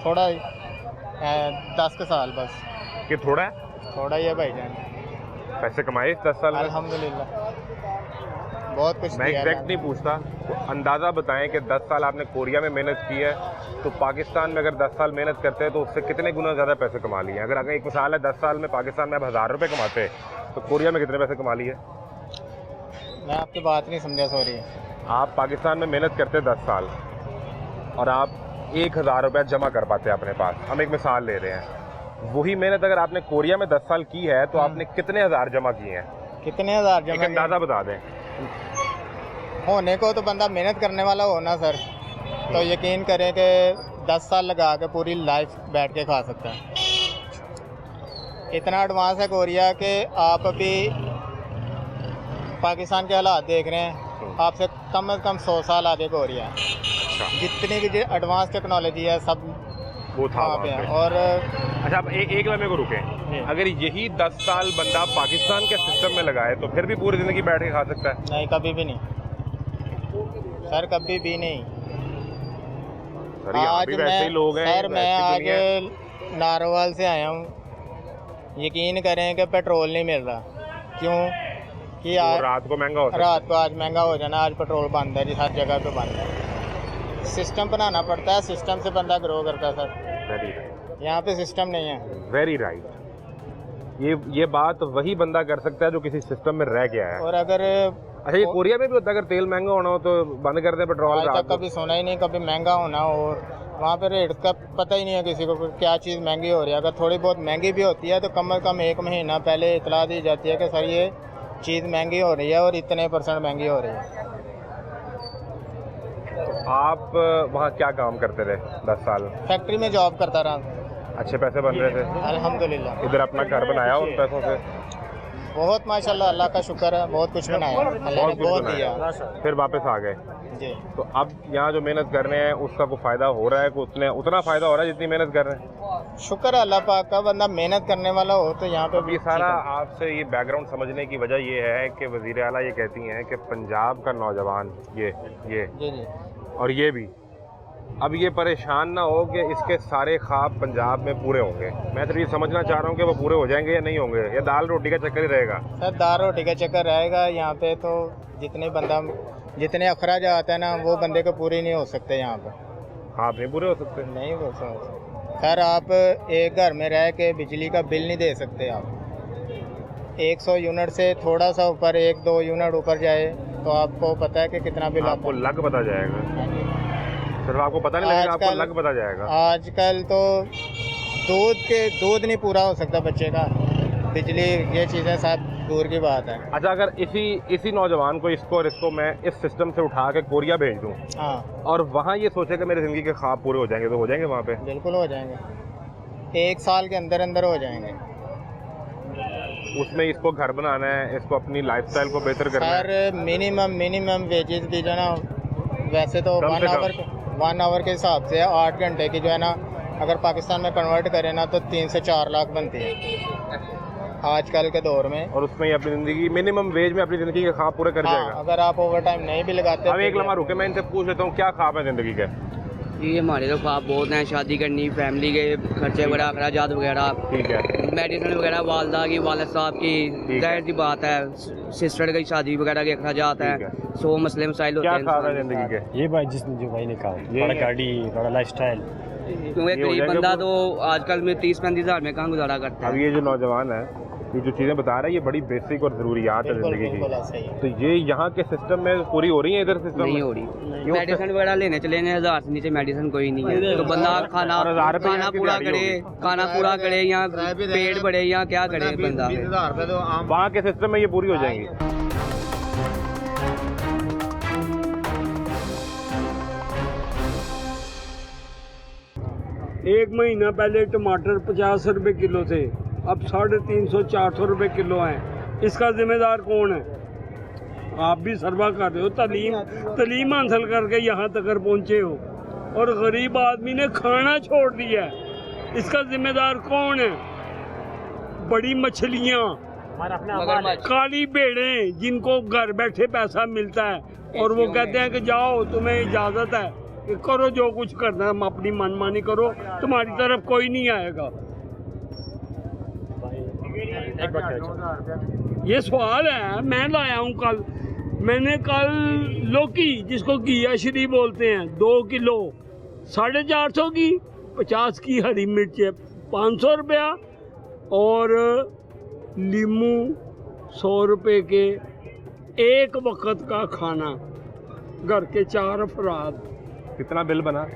[SPEAKER 9] थोड़ा 10 के साल बस।
[SPEAKER 1] कि थोड़ा है?
[SPEAKER 9] थोड़ा ही है भाईजान।
[SPEAKER 1] पैसे कमाए 10 साल में?
[SPEAKER 9] अल्हम्दुलिल्लाह बहुत कुछ
[SPEAKER 1] मैं
[SPEAKER 9] दिया
[SPEAKER 1] एग्जैक्ट
[SPEAKER 9] मैंने।
[SPEAKER 1] नहीं पूछता, तो अंदाज़ा बताएं कि 10 साल आपने कोरिया में मेहनत की है, तो पाकिस्तान में अगर 10 साल मेहनत करते हैं तो उससे कितने गुना ज़्यादा पैसे कमा लिए? अगर एक मिसाल है 10 साल में पाकिस्तान में आप 1000 रुपये कमाते तो कोरिया में कितने पैसे कमा लिए?
[SPEAKER 9] मैं आपकी बात नहीं समझा, सॉरी।
[SPEAKER 1] आप पाकिस्तान में मेहनत करते 10 साल और आप 1000 रुपये जमा कर पाते हैं अपने पास, हम एक मिसाल ले रहे हैं। वही मेहनत अगर आपने कोरिया में 10 साल की है तो आपने कितने हज़ार जमा किए हैं?
[SPEAKER 9] कितने हज़ार
[SPEAKER 1] एक
[SPEAKER 9] जमा
[SPEAKER 1] अंदाज़ा बता दें।
[SPEAKER 9] होने को तो बंदा मेहनत करने वाला हो ना सर, तो यकीन करें कि 10 साल लगा के पूरी लाइफ बैठ के खा सकता है। इतना एडवांस है कोरिया कि आप अभी पाकिस्तान के हालात देख रहे हैं, आपसे कम से कम 100 साल आगे कोरिया है। जितनी भी एडवांस टेक्नोलॉजी है सब
[SPEAKER 1] वो था
[SPEAKER 9] वहाँ पे
[SPEAKER 1] वहाँ
[SPEAKER 9] है।
[SPEAKER 1] पे।
[SPEAKER 9] और
[SPEAKER 1] अच्छा, अब एक लम्हे को रुकें, अगर यही 10 साल बंदा पाकिस्तान के सिस्टम में लगाए तो फिर भी पूरी ज़िंदगी बैठ के खा सकता है?
[SPEAKER 9] नहीं, कभी भी नहीं सर, कभी भी नहीं।
[SPEAKER 1] सर, यहाँ भी वैसे ही लोग हैं,
[SPEAKER 9] सर मैं
[SPEAKER 1] वैसी
[SPEAKER 9] आज
[SPEAKER 1] दुनिया है।
[SPEAKER 9] नारोवाल से आया हूँ, यकीन करें कि पेट्रोल नहीं मिल रहा। क्यों? कि
[SPEAKER 1] वो रात को महंगा हो सकता है।
[SPEAKER 9] रात को आज महंगा हो जाना, आज पेट्रोल बंद है जी, हर जगह पे बंद है। सिस्टम बनाना पड़ता है, सिस्टम से बंदा ग्रो करता है सर।
[SPEAKER 1] वेरी राइट,
[SPEAKER 9] यहाँ पे सिस्टम नहीं है।
[SPEAKER 1] Very right. ये बात वही बंदा कर सकता है जो किसी सिस्टम में रह गया है।
[SPEAKER 9] और अगर
[SPEAKER 1] अच्छा, ये कोरिया में भी होता है, अगर तेल महंगा होना हो तो बंद कर दे पेट्रोल
[SPEAKER 9] आज
[SPEAKER 1] रात
[SPEAKER 9] तक
[SPEAKER 1] को।
[SPEAKER 9] कभी सुना ही नहीं कभी महंगा होना हो। वहाँ पे रेट का पता ही नहीं है किसी को कि क्या चीज़ महंगी हो रही है। अगर थोड़ी बहुत महंगी भी होती है तो कम से कम 1 महीना पहले इतला दी जाती है कि सर ये चीज़ महंगी हो रही है और इतने % महंगी हो रही है।
[SPEAKER 1] तो आप वहाँ क्या काम करते रहे 10 साल?
[SPEAKER 9] फैक्ट्री में जॉब करता रहा।
[SPEAKER 1] अच्छे पैसे बन रहे थे?
[SPEAKER 9] अल्हम्दुलिल्लाह।
[SPEAKER 1] इधर अपना घर बनाया उन पैसों से?
[SPEAKER 9] बहुत माशाल्लाह, अल्लाह का शुक्र है, बहुत कुछ बनाया, अल्लाह ने बहुत दिया।
[SPEAKER 1] फिर वापस आ गए
[SPEAKER 9] जी।
[SPEAKER 1] तो अब यहाँ जो मेहनत कर रहे हैं उसका कोई फ़ायदा हो रहा है? कि उतना फ़ायदा हो रहा है जितनी मेहनत कर रहे हैं?
[SPEAKER 9] शुक्र है अल्लाह पाक का, बंदा मेहनत करने वाला हो तो यहाँ पे
[SPEAKER 1] अब ये सारा आपसे ये बैकग्राउंड समझने की वजह ये है कि वज़ीर आला ये कहती हैं कि पंजाब का नौजवान ये
[SPEAKER 9] जी जी
[SPEAKER 1] और ये भी अब ये परेशान ना हो कि इसके सारे ख्वाब पंजाब में पूरे होंगे। मैं तो ये समझना चाह रहा हूँ कि वो पूरे हो जाएंगे या नहीं होंगे, या दाल रोटी का चक्कर ही रहेगा?
[SPEAKER 9] सर दाल रोटी का चक्कर रहेगा यहाँ पे। तो जितने अखराज आते हैं ना वो बंदे को पूरे नहीं हो सकते यहाँ पे।
[SPEAKER 1] ख्वाब नहीं पूरे हो सकते?
[SPEAKER 9] नहीं हो सकते सर। आप एक घर में रह के बिजली का बिल नहीं दे सकते। आप 100 यूनिट से थोड़ा सा ऊपर 1-2 यूनिट ऊपर जाए तो आपको पता है कि कितना बिल
[SPEAKER 1] आपको लग पता जाएगा। सिर्फ आपको पता नहीं लगेगा, आपको लग पता जाएगा।
[SPEAKER 9] आजकल तो दूध नहीं पूरा हो सकता बच्चे का, बिजली ये चीज़ें सब दूर की बात है।
[SPEAKER 1] अच्छा, अगर इसी नौजवान को इसको मैं इस सिस्टम से उठा के कोरिया भेज दूँ
[SPEAKER 9] हाँ,
[SPEAKER 1] और वहाँ ये सोचे कि मेरी ज़िंदगी के ख्वाब पूरे हो जाएंगे, तो हो जाएंगे वहाँ पे?
[SPEAKER 9] बिल्कुल हो जाएंगे। 1 साल के अंदर अंदर हो जाएंगे।
[SPEAKER 1] उसमें इसको घर बनाना है, इसको अपनी लाइफस्टाइल को बेहतर करना है।
[SPEAKER 9] सर मिनिमम वेजेस भी जो है ना, वैसे तो 1 आवर के हिसाब से 8 घंटे की जो है ना, अगर पाकिस्तान में कन्वर्ट करें ना तो 3 से 4 लाख बनती है आजकल के दौर में।
[SPEAKER 1] और उसमें ही अपनी ज़िंदगी मिनिमम वेज में अपनी ज़िंदगी के ख्वाब पूरे कर जाएगा।
[SPEAKER 9] अगर आप ओवर टाइम नहीं भी लगाते।
[SPEAKER 1] अब एक लम्हा रुके, मैं इनसे पूछ लेता हूँ क्या ख्वाब है ज़िंदगी के?
[SPEAKER 8] ये हमारे तो ख्वाब बहुत हैं, शादी करनी, फैमिली के खर्चे वगैरह, अखराजात वगैरह,
[SPEAKER 1] ठीक है,
[SPEAKER 8] मेडिसिन वगैरह, वालदा की, वालिद साहब की, जाहिर सी बात है, सिस्टर की शादी वगैरह के अखराजात हैं, 100 मसले मसाइल होते
[SPEAKER 1] क्या
[SPEAKER 8] हैं।
[SPEAKER 1] ख्वाब है ज़िंदगी के?
[SPEAKER 4] ये भाई जो भाई ने कहा, बड़ा गाड़ी, बड़ा लाइफस्टाइल।
[SPEAKER 8] क्योंकि गरीब बंदा तो आजकल में 30-35 हज़ार में कहाँ गुजारा करता
[SPEAKER 1] अब
[SPEAKER 8] है।
[SPEAKER 1] ये जो नौजवान है, ये जो चीज़ें बता रहा है, ये बड़ी बेसिक और ज़रूरियात है ज़िंदगी की। तो ये यहाँ के सिस्टम में पूरी हो रही है, इधर सिस्टम
[SPEAKER 8] नहीं हो रही। मेडिसिन वगैरह लेने चले हैं, 1000 से नीचे मेडिसिन कोई नहीं है। तो बंदा खाना पूरा करे या पेट बढ़े या क्या करे बंदा।
[SPEAKER 1] वहाँ के सिस्टम में ये पूरी हो जाएंगी।
[SPEAKER 10] एक महीना पहले टमाटर 50 रुपए किलो थे, अब 350-400 रुपए किलो हैं। इसका जिम्मेदार कौन है? आप भी सर्वा कर रहे हो, तालीम हासिल करके यहाँ तक पहुँचे हो और गरीब आदमी ने खाना छोड़ दिया है। इसका जिम्मेदार कौन है? बड़ी मछलियाँ, काली भेड़ें जिनको घर बैठे पैसा मिलता है और वो कहते हैं कि जाओ तुम्हें इजाज़त है कि करो जो कुछ करना है, हम अपनी मनमानी करो, तुम्हारी तरफ कोई नहीं आएगा। ये सवाल है। मैं लाया हूँ मैंने कल लौकी, जिसको घिया श्री बोलते हैं, 2 किलो 450 की, 50 की हरी मिर्च है 500 रुपया, और लीमू 100 रुपये के। एक वक्त का खाना, घर के 4 अफराद।
[SPEAKER 1] कितना बिल बना?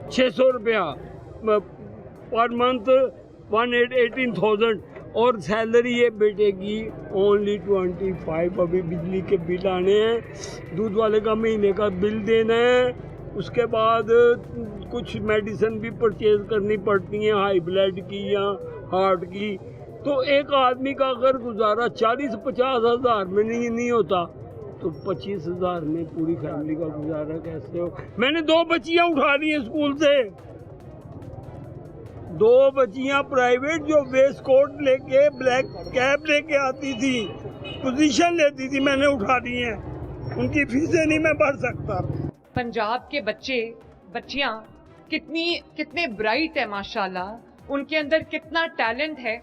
[SPEAKER 10] 600 रुपया पर मंथ, 18,000। और सैलरी है बेटे की ओनली 25। अभी बिजली के बिल आने हैं, दूध वाले का महीने का बिल देना है, उसके बाद कुछ मेडिसिन भी परचेज करनी पड़ती हैं, हाई ब्लड की या हार्ट की। तो एक आदमी का अगर गुजारा 40-50 हज़ार में नहीं होता तो 25 हज़ार में पूरी फैमिली का गुजारा कैसे हो? मैंने 2 बच्चियां उठा ली हैं स्कूल से, 2 बच्चियां प्राइवेट, जो वेस्ट कोट लेके ब्लैक कैप लेके आती थी, पोजीशन लेती थी, मैंने उठा ली हैं। उनकी फीसें नहीं मैं भर सकता।
[SPEAKER 2] पंजाब के बच्चियां कितने ब्राइट है माशाल्लाह, उनके अंदर कितना टैलेंट है,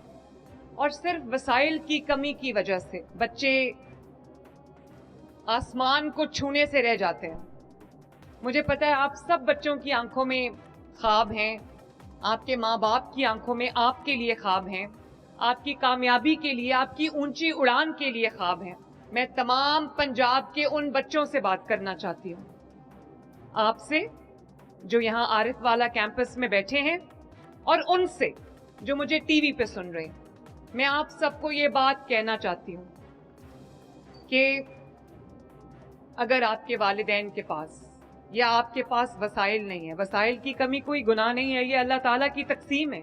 [SPEAKER 2] और सिर्फ वसाइल की कमी की वजह से बच्चे आसमान को छूने से रह जाते हैं। मुझे पता है आप सब बच्चों की आंखों में ख्वाब हैं, आपके माँ बाप की आंखों में आपके लिए ख्वाब हैं, आपकी कामयाबी के लिए, आपकी ऊंची उड़ान के लिए ख्वाब हैं। मैं तमाम पंजाब के उन बच्चों से बात करना चाहती हूँ, आपसे जो यहाँ आरिफ वाला कैंपस में बैठे हैं और उनसे जो मुझे टीवी पे सुन रहे हैं। मैं आप सबको ये बात कहना चाहती हूँ कि अगर आपके वालिदैन के पास या आपके पास वसाइल नहीं है, वसाइल की कमी कोई गुनाह नहीं है, ये अल्लाह ताला की तकसीम है,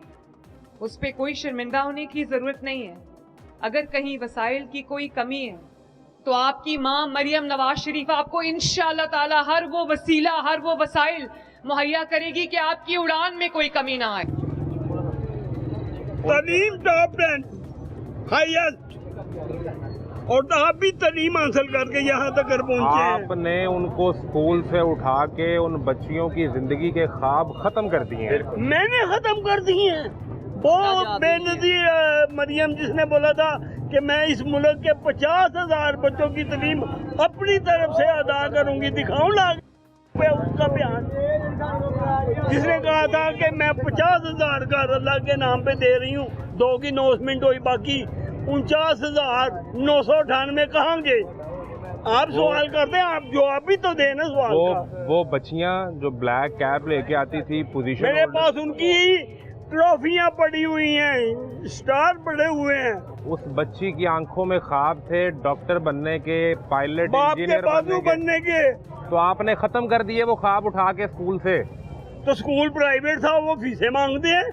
[SPEAKER 2] उस पर कोई शर्मिंदा होने की ज़रूरत नहीं है। अगर कहीं वसाइल की कोई कमी है तो आपकी माँ मरियम नवाज शरीफ आपको इंशाअल्लाह ताला हर वो वसीला, हर वो वसाइल मुहैया करेगी कि आपकी उड़ान में कोई कमी ना आए।
[SPEAKER 10] तालीम टॉप 10 हाईएस्ट, और आप भी तालीम हासिल करके यहाँ तक पहुँचे हैं।
[SPEAKER 1] आपने उनको स्कूल से उठा के उन बच्चियों की जिंदगी के ख्वाब खत्म कर दिए हैं।
[SPEAKER 10] मैंने खत्म कर दिए हैं। वो बेनजीर मरियम जिसने बोला था कि मैं इस मुल्क के 50,000 बच्चों की तालीम अपनी तरफ से अदा करूंगी, दिखाऊं लाग उसका बयान, जिसने कहा था कि मैं 50,000 घर अल्लाह के नाम पे दे रही हूँ, 2 की अनाउंसमेंट हुई, बाकी 49,998 कहाँ गए? आप सवाल करते हैं, आप जवाब भी तो देना सवाल का।
[SPEAKER 1] वो बच्चियां जो ब्लैक कैप लेके आती थी पोजीशन,
[SPEAKER 10] मेरे पास उनकी ट्रॉफियां पड़ी हुई हैं, स्टार पड़े हुए हैं।
[SPEAKER 1] उस बच्ची की आंखों में ख्वाब थे डॉक्टर बनने के, पायलट,
[SPEAKER 10] बाप के
[SPEAKER 1] इंजीनियर
[SPEAKER 10] बाजू बनने के,
[SPEAKER 1] तो आपने खत्म कर दिए वो ख्वाब उठा के स्कूल से।
[SPEAKER 10] तो स्कूल प्राइवेट था, वो फीसें मांगते हैं,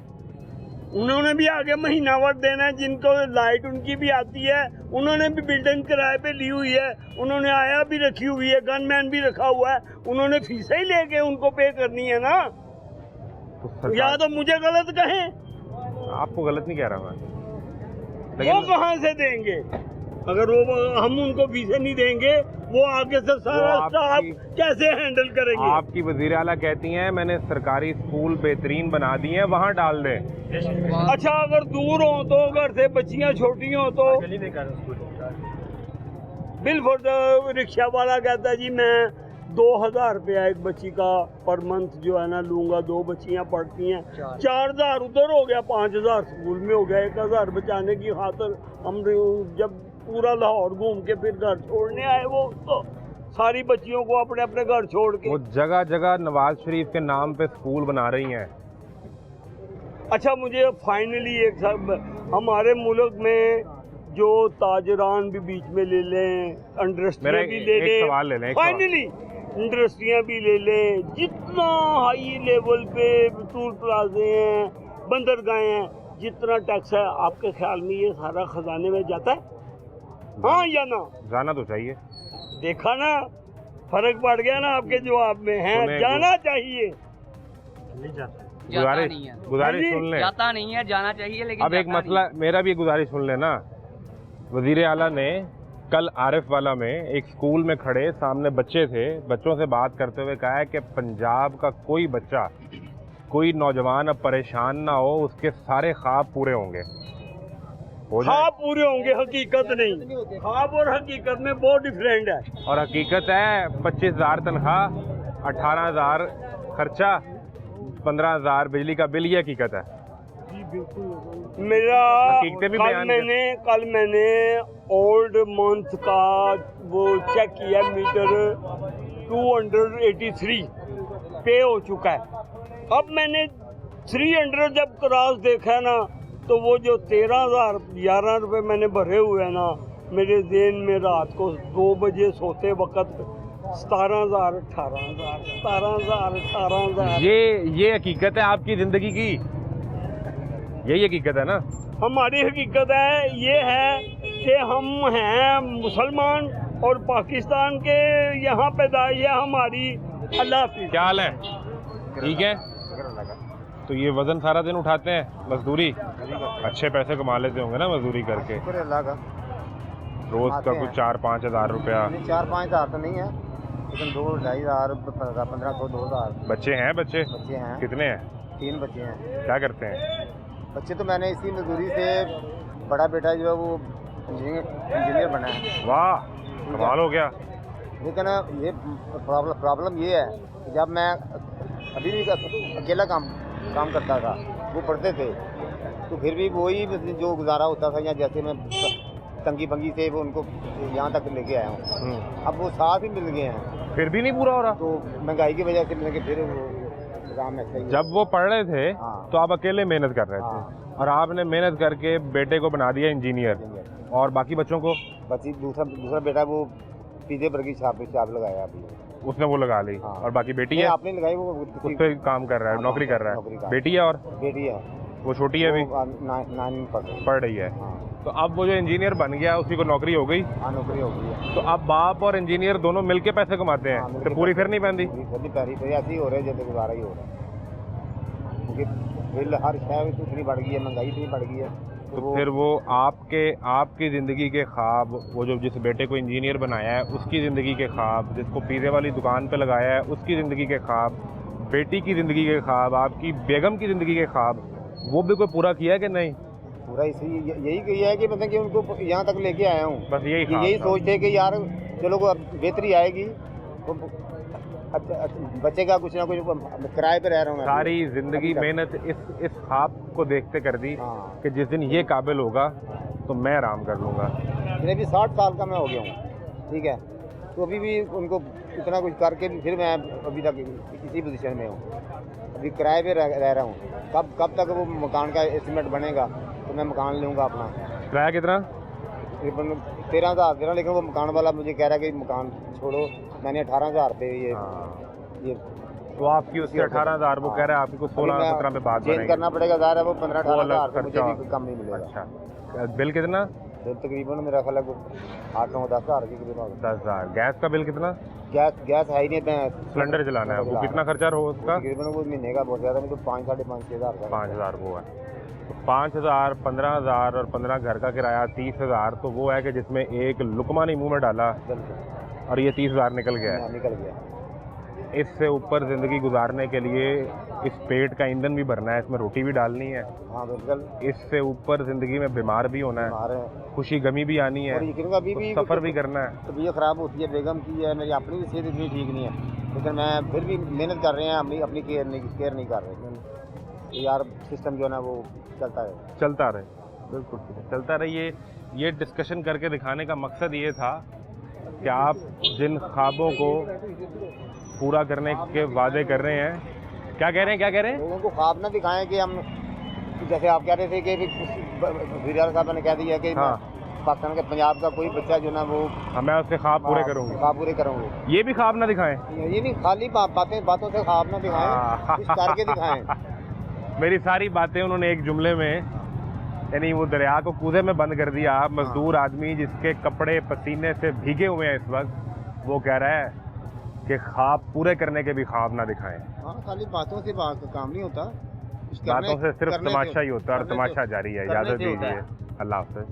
[SPEAKER 10] उन्होंने भी आगे महीनावार देना है। जिनको लाइट उनकी भी आती है, उन्होंने भी बिल्डिंग किराए पे ली हुई है, उन्होंने आया भी रखी हुई है, गनमैन भी रखा हुआ है, उन्होंने फीसें ही लेके उनको पे करनी है ना। या तो मुझे गलत कहें,
[SPEAKER 1] आपको गलत नहीं कह रहा मैं,
[SPEAKER 10] वो कहाँ से देंगे? अगर वो हम उनको फीसें नहीं देंगे, वो आगे से सारा स्टाफ कैसे हैंडल करेंगे?
[SPEAKER 1] आपकी वजीर आला कहती हैं मैंने सरकारी स्कूल बेहतरीन बना दिए हैं, वहाँ डाल दें।
[SPEAKER 10] अच्छा, अगर दूर हो तो, घर से बच्चियाँ छोटी हो तो बिल्कुल रिक्शा वाला कहता है जी मैं 2,000 रुपया एक बच्ची का पर मंथ जो है ना लूंगा, 2 बच्चियाँ पढ़ती हैं, 4,000 उधर हो गया, 5,000 स्कूल में हो गया, 1,000 बचाने की खातर हम जब पूरा लाहौर घूम के फिर घर छोड़ने आए, वो तो सारी बच्चियों को अपने अपने घर छोड़ के,
[SPEAKER 1] वो जगह जगह नवाज शरीफ के नाम पे स्कूल बना रही हैं।
[SPEAKER 10] अच्छा, मुझे फाइनली एक सब हमारे मुल्क में जो ताजरान भी बीच में ले लें, इंडस्ट्रियाँ भी ले लें, फाइनली इंडस्ट्रियाँ भी ले लें, जितना हाई लेवल पे टूल प्लाजे हैं, बंदरगाहें हैं, जितना टैक्स है, आपके ख्याल में ये सारा खजाने में जाता है? हाँ या ना?
[SPEAKER 1] जाना तो चाहिए।
[SPEAKER 10] देखा ना, फर्क पड़ गया ना आपके जवाब में। है जाना चाहिए,
[SPEAKER 8] नहीं जाता,
[SPEAKER 1] गुजारिश सुन लें,
[SPEAKER 8] जाता नहीं है, जाना चाहिए, लेकिन
[SPEAKER 1] अब एक मसला, मेरा भी गुजारिश सुन लेना। वजीर आला ने कल आरिफ वाला में एक स्कूल में खड़े सामने बच्चे थे, बच्चों से बात करते हुए कहा है कि पंजाब का कोई बच्चा, कोई नौजवान अब परेशान ना हो, उसके सारे ख्वाब पूरे होंगे।
[SPEAKER 10] ख्वाब पूरे होंगे, हकीकत नहीं। ख्वाब और हकीकत में बहुत डिफरेंट है।
[SPEAKER 1] और हकीकत है 25,000 तनख्वाह, 18,000 खर्चा, 15,000 बिजली का बिल, ये हकीकत है।
[SPEAKER 10] मेरा कल मैंने ओल्ड मंथ का वो चेक किया, मीटर 283 पे हो चुका है। अब मैंने 300 जब क्रॉस देखा ना, तो वो जो 13,011 रुपये मैंने भरे हुए हैं ना, मेरे ज़हन में रात को 2 बजे सोते वक्त 17,000, 18,000, 17,000, 18,000।
[SPEAKER 1] ये हकीकत है आपकी ज़िंदगी की, यही हकीकत है ना।
[SPEAKER 10] हमारी हकीकत है ये है कि हम हैं मुसलमान और पाकिस्तान के यहाँ पैदाइश है हमारी। अल्लाह हाफ़िज़।
[SPEAKER 1] क्या हाल है? ठीक है। तो ये वजन सारा दिन उठाते हैं, मजदूरी, अच्छे पैसे कमा लेते होंगे ना मजदूरी करके? रोज का कुछ 4-5 हज़ार रुपया?
[SPEAKER 11] 4-5 हज़ार तो नहीं है, लेकिन 2-2.5 हज़ार, 1500, 2,000।
[SPEAKER 1] बच्चे हैं? बच्चे
[SPEAKER 11] हैं।
[SPEAKER 1] कितने हैं?
[SPEAKER 11] 3 बच्चे हैं।
[SPEAKER 1] क्या करते हैं
[SPEAKER 11] बच्चे? तो मैंने इसी मजदूरी से, बड़ा बेटा जो है वो इंजीनियर बना है।
[SPEAKER 1] वाह, कमाल हो गया।
[SPEAKER 11] लेकिन ये प्रॉब्लम ये है कि जब मैं अभी भी अकेला काम करता था, वो पढ़ते थे, तो फिर भी वही जो गुजारा होता था, या जैसे मैं तंगी भंगी से वो उनको यहाँ तक लेके आया हूँ, अब वो साथ ही मिल गए हैं,
[SPEAKER 1] फिर भी नहीं पूरा हो रहा।
[SPEAKER 11] तो महंगाई की वजह से मिल के फिर वो काम ऐसा ही है।
[SPEAKER 1] जब वो पढ़ रहे थे
[SPEAKER 11] हाँ।
[SPEAKER 1] तो आप अकेले मेहनत कर रहे थे, और आपने मेहनत करके बेटे को बना दिया इंजीनियर, और बाकी बच्चों को
[SPEAKER 11] बच्ची दूसरा बेटा वो पीछे पर की छाप लगाया अभी,
[SPEAKER 1] उसने वो लगा ली।
[SPEAKER 11] हाँ।
[SPEAKER 1] और बाकी बेटी
[SPEAKER 11] नहीं,
[SPEAKER 1] है,
[SPEAKER 11] आपने लगाई, वो
[SPEAKER 1] उस पे काम कर रहा है, नौकरी कर रहा है। बेटी है, और
[SPEAKER 11] बेटी है,
[SPEAKER 1] वो छोटी है, अभी
[SPEAKER 11] वो 9 में
[SPEAKER 1] पढ़ रही है।
[SPEAKER 11] हाँ।
[SPEAKER 1] तो अब वो जो इंजीनियर बन गया उसी को नौकरी हो गई,
[SPEAKER 11] हाँ, नौकरी हो गई है।
[SPEAKER 1] तो अब बाप और इंजीनियर दोनों मिलके पैसे कमाते
[SPEAKER 11] हाँ,
[SPEAKER 1] हैं,
[SPEAKER 11] मिलके
[SPEAKER 1] तो पूरी फिर नहीं पैंदी।
[SPEAKER 11] नहीं पैरी फिर ऐसे ही हो रहे हैं जैसे गुजारा ही हो रहा है, क्योंकि बिल हर शहर में इतनी बढ़ गई है, महंगाई इतनी बढ़ गई है,
[SPEAKER 1] तो फिर वो आपकी ज़िंदगी के ख्वाब, वो जो जिस बेटे को इंजीनियर बनाया है उसकी ज़िंदगी के ख्वाब, जिसको पिज़्ज़े वाली दुकान पे लगाया है उसकी ज़िंदगी के ख्वाब, बेटी की ज़िंदगी के ख्वाब, आपकी बेगम की ज़िंदगी के ख्वाब, वो भी कोई पूरा किया है कि नहीं?
[SPEAKER 11] पूरा इसी यही किया है कि मतलब कि उनको यहाँ तक लेके आया हूँ,
[SPEAKER 1] बस यही
[SPEAKER 11] सोचते हैं कि यार चलो को बेहतरी आएगी, तो अच्छा बचेगा कुछ ना कुछ, किराए पे रह रहा हूँ मैं।
[SPEAKER 1] सारी ज़िंदगी मेहनत इस ख्वाब को देखते कर दी कि जिस दिन ये काबिल होगा तो मैं आराम कर लूँगा।
[SPEAKER 11] फिर अभी 60 साल का मैं हो गया हूँ, ठीक है, तो अभी भी उनको इतना कुछ करके भी फिर मैं अभी तक इसी पोजीशन में हूँ, अभी किराए पे रह रहा हूँ। कब तक वो मकान का एस्टीमेट बनेगा तो मैं मकान लूँगा अपना।
[SPEAKER 1] किराया कितना?
[SPEAKER 11] तकरीबन 13,000 दे रहा, लेकिन वो मकान वाला मुझे कह रहा है कि मकान छोड़ो, मैंने 18,000 पे ये
[SPEAKER 1] तो आपकी उससे 18,000 वो कह रहा है, आपको 16-17 पे बात
[SPEAKER 11] चेंज करना पड़ेगा, ज़ाहिर है वो 15-18,000 से मुझे भी कम नहीं मिलेगा।
[SPEAKER 1] अच्छा, बिल कितना?
[SPEAKER 11] बिल तकरीबन मेरा ख्याल है 8-9-10,000 के करीब।
[SPEAKER 1] 10,000। गैस का बिल कितना?
[SPEAKER 11] गैस है ही नहीं, मैं
[SPEAKER 1] सिलेंडर चलाना है, वो कितना खर्चा हो उसका?
[SPEAKER 11] तकरीबन वो महीने का बहुत ज़्यादा, तो 5-5,500 का
[SPEAKER 1] 5,000 वो है, तो 5,000, 15,000 और 15 घर का किराया 30,000, तो वो है कि जिसमें एक लुकमा नहीं मुंह में डाला और ये 30,000 निकल गया। इससे ऊपर ज़िंदगी गुजारने के लिए इस पेट का ईंधन भी भरना है, इसमें रोटी भी डालनी है।
[SPEAKER 11] हाँ बिल्कुल।
[SPEAKER 1] इससे ऊपर ज़िंदगी में बीमार भी होना है, खुशी गमी भी आनी है,
[SPEAKER 11] अभी भी
[SPEAKER 1] सफ़र भी करना है।
[SPEAKER 11] तबीयत ख़राब होती है, बेगम की है, मेरी अपनी भी सेहत इतनी ठीक नहीं है, लेकिन मैं फिर भी मेहनत कर रहे हैं, अपनी केयर नहीं कर रहे यार। सिस्टम जो है ना वो चलता रहे,
[SPEAKER 1] बिल्कुल चलता रहिए। ये डिस्कशन करके दिखाने का मकसद ये था कि आप जिन ख्वाबों को पूरा करने के वादे कर रहे हैं, क्या कह रहे हैं
[SPEAKER 11] लोगों को ख्वाब ना दिखाएं कि हम, जैसे आप कह रहे थे कि वीराल साहब ने कह दिया कि पाकिस्तान के पंजाब का कोई बच्चा जो ना वो,
[SPEAKER 1] मैं उसके ख्वाब पूरे करूँगा, ये भी ख्वाब ना दिखाएं।
[SPEAKER 11] ये नहीं, खाली बातों से ख्वाब ना दिखाएं, कुछ करके दिखाएं।
[SPEAKER 1] मेरी सारी बातें उन्होंने एक जुमले में, यानी वो दरिया को कूदे में बंद कर दिया। मजदूर आदमी जिसके कपड़े पसीने से भीगे हुए हैं इस वक्त, वो कह रहा है कि ख्वाब पूरे करने के भी ख्वाब ना दिखाएं।
[SPEAKER 11] हाँ, खाली बातों से काम नहीं होता,
[SPEAKER 1] बातों से सिर्फ तमाशा ही होता है, और तमाशा जारी है। इजाज़त दीजिए, अल्लाह हाफ़िज़।